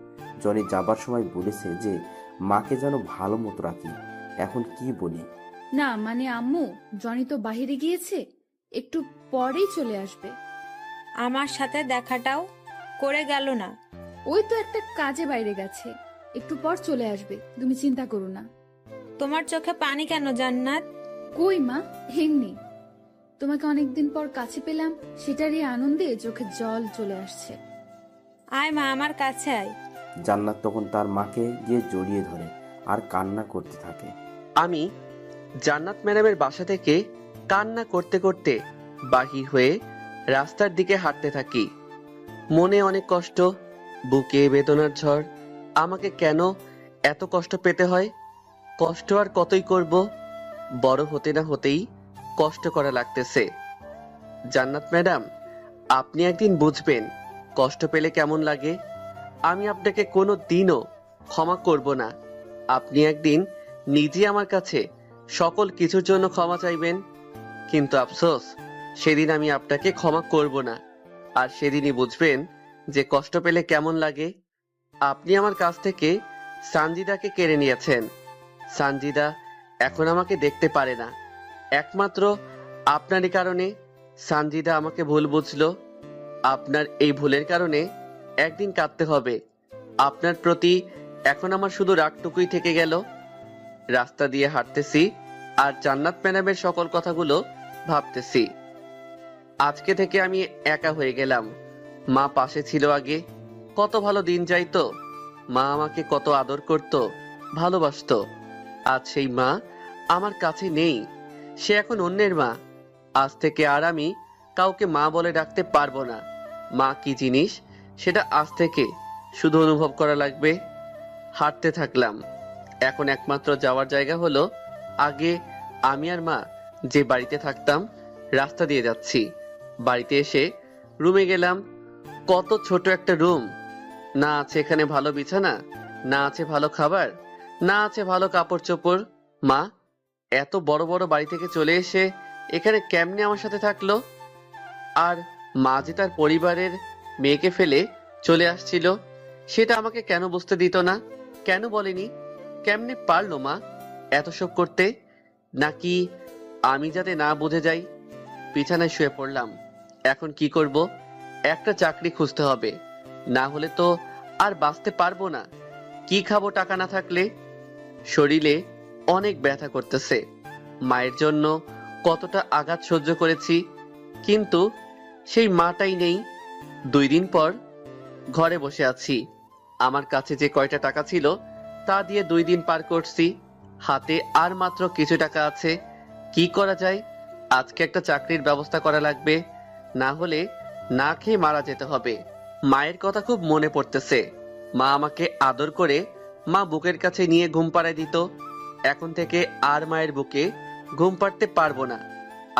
Speaker 3: জনি যাবার সময় বলেছে যে মাকে যেন ভালো মতো রাখি। এখন কি বলি?
Speaker 2: না মানে আম্মু, জনি তো বাহিরে গিয়েছে, একটু পরেই চলে আসবে।
Speaker 6: আমার সাথে দেখাটাও করে গেল না।
Speaker 2: ওই তো একটা কাজে বাইরে গেছে, একটু পর চলে আসবে, তুমি চিন্তা করো না।
Speaker 6: তোমার চোখে পানি কেন জান্নাত?
Speaker 2: কই মা, এমনি তোমাকে অনেকদিন পর কাছে পেলাম, সেটারই আনন্দে চোখে জল চলে আসছে।
Speaker 6: আয় মা, আমার কাছে আয়।
Speaker 3: জান্নাত তখন তার মাকে গিয়ে জড়িয়ে ধরে আর কান্না করতে থাকে।
Speaker 1: আমি জান্নাত ম্যাডামের বাসা থেকে কান্না করতে করতে বাহির হয়ে রাস্তার দিকে হাঁটতে থাকি। মনে অনেক কষ্ট, বুকে বেদনার ঝড়। আমাকে কেন এত কষ্ট পেতে হয়? কষ্ট আর কতই করব? বড় হতে না হতেই কষ্ট করা লাগতেছে। জান্নাত ম্যাডাম, আপনি একদিন বুঝবেন কষ্ট পেলে কেমন লাগে। আমি আপনাকে কোনো দিনও ক্ষমা করব না। আপনি একদিন নিজে আমার কাছে সকল কিছুর জন্য ক্ষমা চাইবেন, কিন্তু আফসোস সেদিন আমি আপনাকে ক্ষমা করব না। আর সেদিনই বুঝবেন যে কষ্ট পেলে কেমন লাগে। আপনি আমার কাছ থেকে সানজিদাকে কেড়ে নিয়েছেন। সানজিদা এখন আমাকে দেখতে পারে না, একমাত্র আপনারই কারণে। সানজিদা আমাকে ভুল বুঝলো। আপনার এই ভুলের কারণে একদিন কাঁদতে হবে। আপনার প্রতি এখন আমার শুধু রাগটুকুই থেকে গেল। রাস্তা দিয়ে হাঁটতেছি আর জান্নাত ম্যাডামের সকল কথাগুলো ভাবতেছি। আজকে থেকে আমি একা হয়ে গেলাম। মা পাশে ছিল আগে, কত ভালো দিন যাইতো। মা আমাকে কত আদর করত, ভালোবাসতো। আজ সেই মা আমার কাছে নেই, সে এখন অন্যের মা। আজ থেকে আর আমি কাউকে মা বলে ডাকতে পারবো না। মা কি জিনিস সেটা আজ থেকে শুধু অনুভব করা লাগবে। হাঁটতে থাকলাম। এখন একমাত্র যাওয়ার জায়গা হলো, আগে আমি আর মা যে বাড়িতে থাকতাম রাস্তা দিয়ে যাচ্ছি। বাড়িতে এসে রুমে গেলাম। কত ছোট একটা রুম, না আছে এখানে ভালো বিছানা, না আছে ভালো খাবার, না আছে ভালো কাপড় চোপড়। মা এত বড় বড় বাড়ি থেকে চলে এসে এখানে কেমনে আমার সাথে থাকলো? আর মা যে তার পরিবারের মেয়েকে ফেলে চলে আসছিল, সেটা আমাকে কেন বুঝতে দিত না? কেন বলেনি? কেমনে পারলো মা এত সব করতে? নাকি আমি যাতে না বুঝে যাই? বিছানায় শুয়ে পড়লাম। এখন কি করব? একটা চাকরি খুঁজতে হবে, না হলে তো আর বাঁচতে পারবো না। কি খাবো টাকা না থাকলে? শরীরে অনেক ব্যথা করতেছে। মায়ের জন্য কতটা আঘাত সহ্য করেছি, কিন্তু সেই মাটাই নেই। 2 দিন পর ঘরে বসে আছি। আমার কাছে যে কয়টা টাকা ছিল তা দিয়ে 2 দিন পার করছি। হাতে আর মাত্র কিছু টাকা আছে। কি করা যায়? আজকে একটা চাকরির ব্যবস্থা করা লাগবে, না হলে না খেয়ে মারা যেতে হবে। মায়ের কথা খুব মনে পড়তেছে। মা আমাকে আদর করে মা বুকের কাছে নিয়ে ঘুম পাড়ায় দিত। এখন থেকে আর মায়ের বুকে ঘুম পাড়তে পারবো না,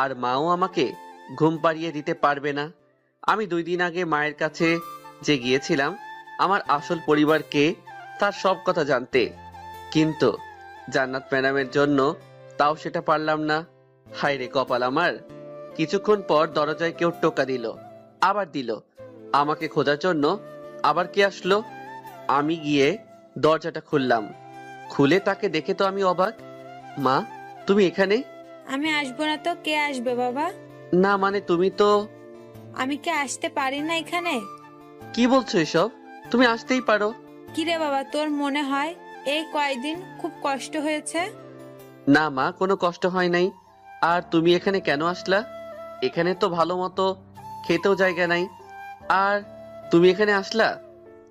Speaker 1: আর মাও আমাকে ঘুম পাড়িয়ে দিতে পারবে না। আমি 2 দিন আগে মায়ের কাছে যে গিয়েছিলাম আমার আসল পরিবারকে, তার সব কথা জানতে, কিন্তু জান্নাত ম্যাডামের জন্য তাও সেটা পারলাম না। হায় রে কপাল আমার। কিছুক্ষণ পর দরজায় কেউ টোকা দিল, আবার দিল। আমাকে খোঁজার জন্য আবার কে আসলো? আমি গিয়ে দরজাটা খুললাম। খুলে তাকে দেখে তো আমি অবাক। মা, তুমি এখানে?
Speaker 6: আমি আসবো না তো কে আসবে বাবা?
Speaker 1: না মানে তুমি তো।
Speaker 6: আমি কি আসতে পারি না এখানে?
Speaker 1: কি বলছো এসব? তুমি আসতেই পারো।
Speaker 6: কিরে বাবা, তোর মনে হয় এই কয়দিন খুব কষ্ট হয়েছে?
Speaker 1: না মা, কোনো কষ্ট হয় নাই। আর তুমি এখানে কেন আসলা? এখানে তো ভালো মতো খেতেও জায়গা নাই, আর তুমি এখানে আসলা?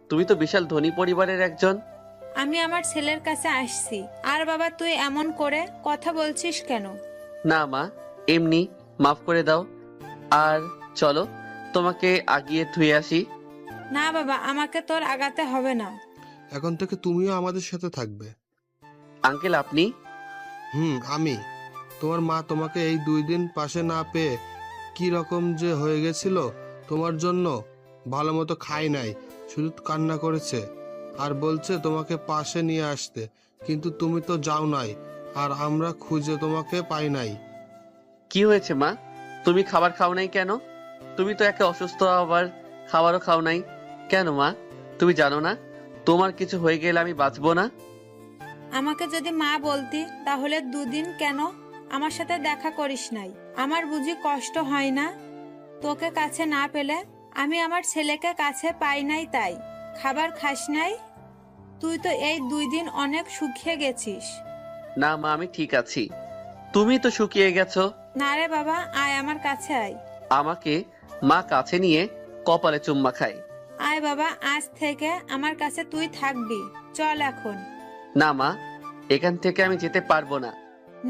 Speaker 1: তুমি তো বিশাল ধনী পরিবারের একজন।
Speaker 6: আমি আমার ছেলের কাছে আসছি। আর বাবা, তুই এমন করে কথা বলছিস কেন?
Speaker 1: না মা, এমনি, মাফ করে দাও। আর চলো, তোমাকে আগিয়ে ধুয়ে আসি।
Speaker 6: না বাবা, আমাকে তোর আগাতে হবে না।
Speaker 7: এখন থেকে তুমিও আমাদের সাথে থাকবে।
Speaker 1: আঙ্কেল আপনি?
Speaker 7: আমি। তোমার মা তোমাকে এই 2 দিন পাশে না পেয়ে কি রকম যে হয়ে গেছিল, তোমার জন্য ভালো মতো খাই নাই, শুধু কান্না করেছে আর বলছে তোমাকে পাশে নিয়ে আসতে, কিন্তু তুমি তো যাও নাই, আর আমরা খুঁজে তোমাকে পাই নাই।
Speaker 1: কি হয়েছে মা? তুমি খাবার খাও নাই কেন? তুমি তো একে অসুস্থ, আবার খাবারও খাও নাই কেন মা? তুমি জানো না তোমার কিছু হয়ে গেলে আমি বাঁচবো না?
Speaker 6: আমাকে যদি মা বলতি তাহলে 2 দিন কেন আমার সাথে দেখা করিস নাই? আমার বুঝি কষ্ট হয় না তোকে কাছে না পেলে? আমি আমার ছেলেকে কাছে পাই নাই তাই খাবার খাস নাই? তুই তো এই 2 দিন অনেক শুকিয়ে গেছিস।
Speaker 1: না মা, আমি ঠিক আছি। তুমি তো শুকিয়ে গেছো।
Speaker 6: না রে বাবা, আয় আমার কাছে আয়।
Speaker 1: আমাকে মা কাছে নিয়ে কপালে চুম্মা খায়।
Speaker 6: আয় বাবা, আজ থেকে আমার কাছে তুই থাকবি। চল এখন।
Speaker 1: না মা, এখান থেকে আমি যেতে পারবো না।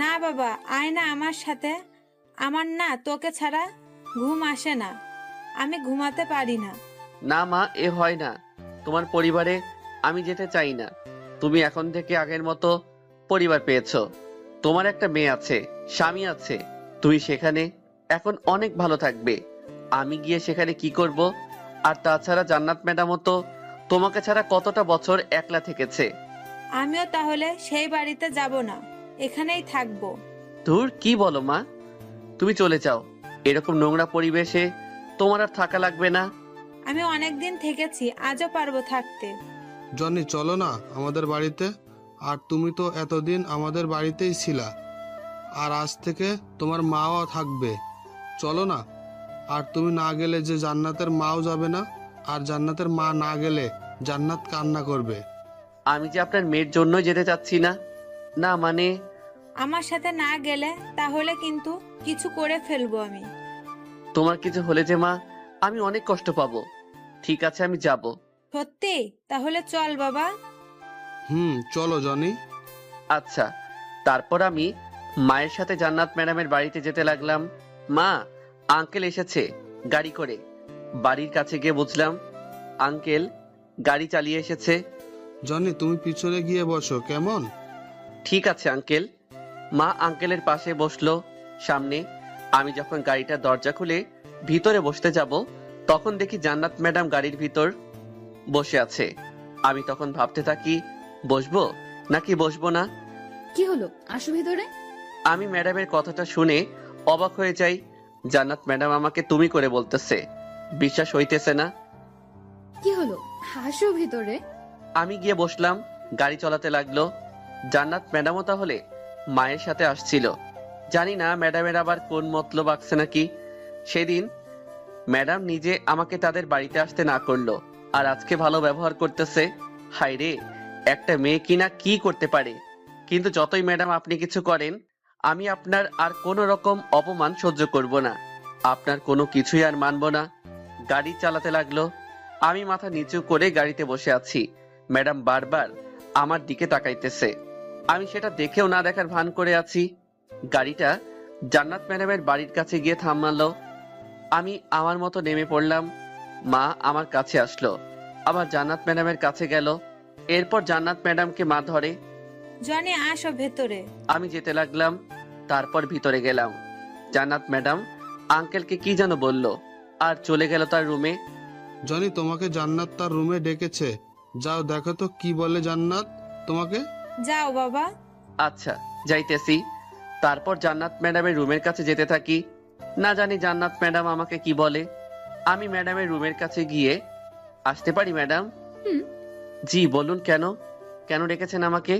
Speaker 6: না বাবা, আয় না আমার সাথে। আমার না তোকে ছাড়া ঘুম আসে না, আমি ঘুমাতে পারি না।
Speaker 1: না মা, এ হয় না। তোমার পরিবারে আমি যেতে চাই না। তুমি এখন থেকে আগের মতো পরিবার পেয়েছো। তোমার একটা মেয়ে আছে, স্বামী আছে। তুমি সেখানে এখন অনেক ভালো থাকবে। আমি গিয়ে সেখানে কি করব? আর তাছাড়া জান্নাত ম্যাডামও তো তোমাকে ছাড়া কতটা বছর একলা থেকেছে।
Speaker 6: আমিও তাহলে সেই বাড়িতে যাব না, এখানেই থাকবো।
Speaker 1: ধুর, কি বলো মা? তুমি চলে যাও। এরকম নোংরা পরিবেশে তোমার আর থাকা লাগবে না।
Speaker 6: আমি অনেকদিন থেকেছি, আজও পারবো থাকতে।
Speaker 7: জনি, চলো না আমাদের বাড়িতে। আর তুমি তো এতদিন আমাদের বাড়িতেই ছিলা, আর আজ থেকে তোমার মাও থাকবে। চলো না। আর তুমি না গেলে যে জান্নাতের মাও যাবে না, আর জান্নাতের মা না গেলে জান্নাত কান্না করবে।
Speaker 1: আমি যে আপনার মেয়ের জন্য যেতে চাচ্ছি না। না মানে,
Speaker 6: আমার সাথে না গেলে তাহলে কিন্তু কিছু করে ফেলবো আমি।
Speaker 1: তোমার কিছু হলে যে মা, আমি অনেক কষ্ট পাবো। ঠিক আছে, আমি যাব।
Speaker 6: সত্যি? তাহলে চল বাবা।
Speaker 7: চলো জনি।
Speaker 1: আচ্ছা। তারপর আমি মায়ের সাথে জান্নাত ম্যাডামের বাড়িতে যেতে লাগলাম। মা, আঙ্কেল এসেছে গাড়ি করে। বাড়ির কাছে গিয়ে বুঝলাম আঙ্কেল গাড়ি চালিয়ে এসেছে।
Speaker 7: জনি, তুমি পিছনে গিয়ে বসো কেমন?
Speaker 1: ঠিক আছে আঙ্কেল। মা আঙ্কেলের পাশে বসলো সামনে। আমি যখন গাড়িটার দরজা খুলে ভিতরে বসতে যাব, তখন দেখি জান্নাত ম্যাডাম গাড়ির ভিতর বসে আছে। আমি তখন ভাবতে থাকি, বসবো নাকি বসবো না।
Speaker 2: কি হলো, আসো ভিতরে।
Speaker 1: আমি ম্যাডামের কথাটা শুনে অবাক হয়ে যাই। জান্নাত ম্যাডাম আমাকে তুমি করে বলতেছে। বিশ্বাস হইতেছে না।
Speaker 2: কি হলো, আসো ভিতরে।
Speaker 1: আমি গিয়ে বসলাম, গাড়ি চলাতে লাগলো। জান্নাত ম্যাডামও তাহলে মায়ের সাথে আসছিল। জানি না ম্যাডামের আবার কোন মতলব আছে নাকি। সেদিন ম্যাডাম নিজে আমাকে তাদের বাড়িতে আসতে না করলো, আর আজকে ভালো ব্যবহার করতেছে। হায় রে, একটা মেয়ে কিনা কি করতে পারে। কিন্তু যতই ম্যাডাম আপনি কিছু করেন, আমি আপনার আর কোনো রকম অপমান সহ্য করব না। আপনার কোনো কিছুই আর মানব না। গাড়ি চালাতে লাগলো। আমি মাথা নিচু করে গাড়িতে বসে আছি। ম্যাডাম বারবার আমার দিকে তাকাইতেছে। আমি সেটা দেখেও না দেখার ভান করে আছি। গাড়িটা জান্নাত ম্যাডামের বাড়ির কাছে গিয়ে থামালো। আমি আমার মতো নেমে পড়লাম। মা আমার কাছে আসলো, আবার জান্নাত ম্যাডামের কাছে গেল। এরপর জান্নাত ম্যাডামকে মা ধরে।
Speaker 6: জনি, আসো ভেতরে।
Speaker 1: আমি যেতে লাগলাম। তারপর ভিতরে গেলাম। জান্নাত ম্যাডাম আঙ্কেলকে কি যেন বলল, আর চলে গেল তার রুমে।
Speaker 7: জনি, তোমাকে জান্নাত তার রুমে ডেকেছে, যাও দেখো তো কি বলে জান্নাত তোমাকে।
Speaker 6: যাও বাবা।
Speaker 1: আচ্ছা, যাইতেছি। তারপর জান্নাত ম্যাডামের রুমের কাছে যেতে থাকি। না জানি জান্নাত ম্যাডাম আমাকে কি বলে। আমি ম্যাডামের রুমের কাছে গিয়ে, আসতে পারি ম্যাডাম? জি বলুন, কেন কেন ডেকেছেন আমাকে?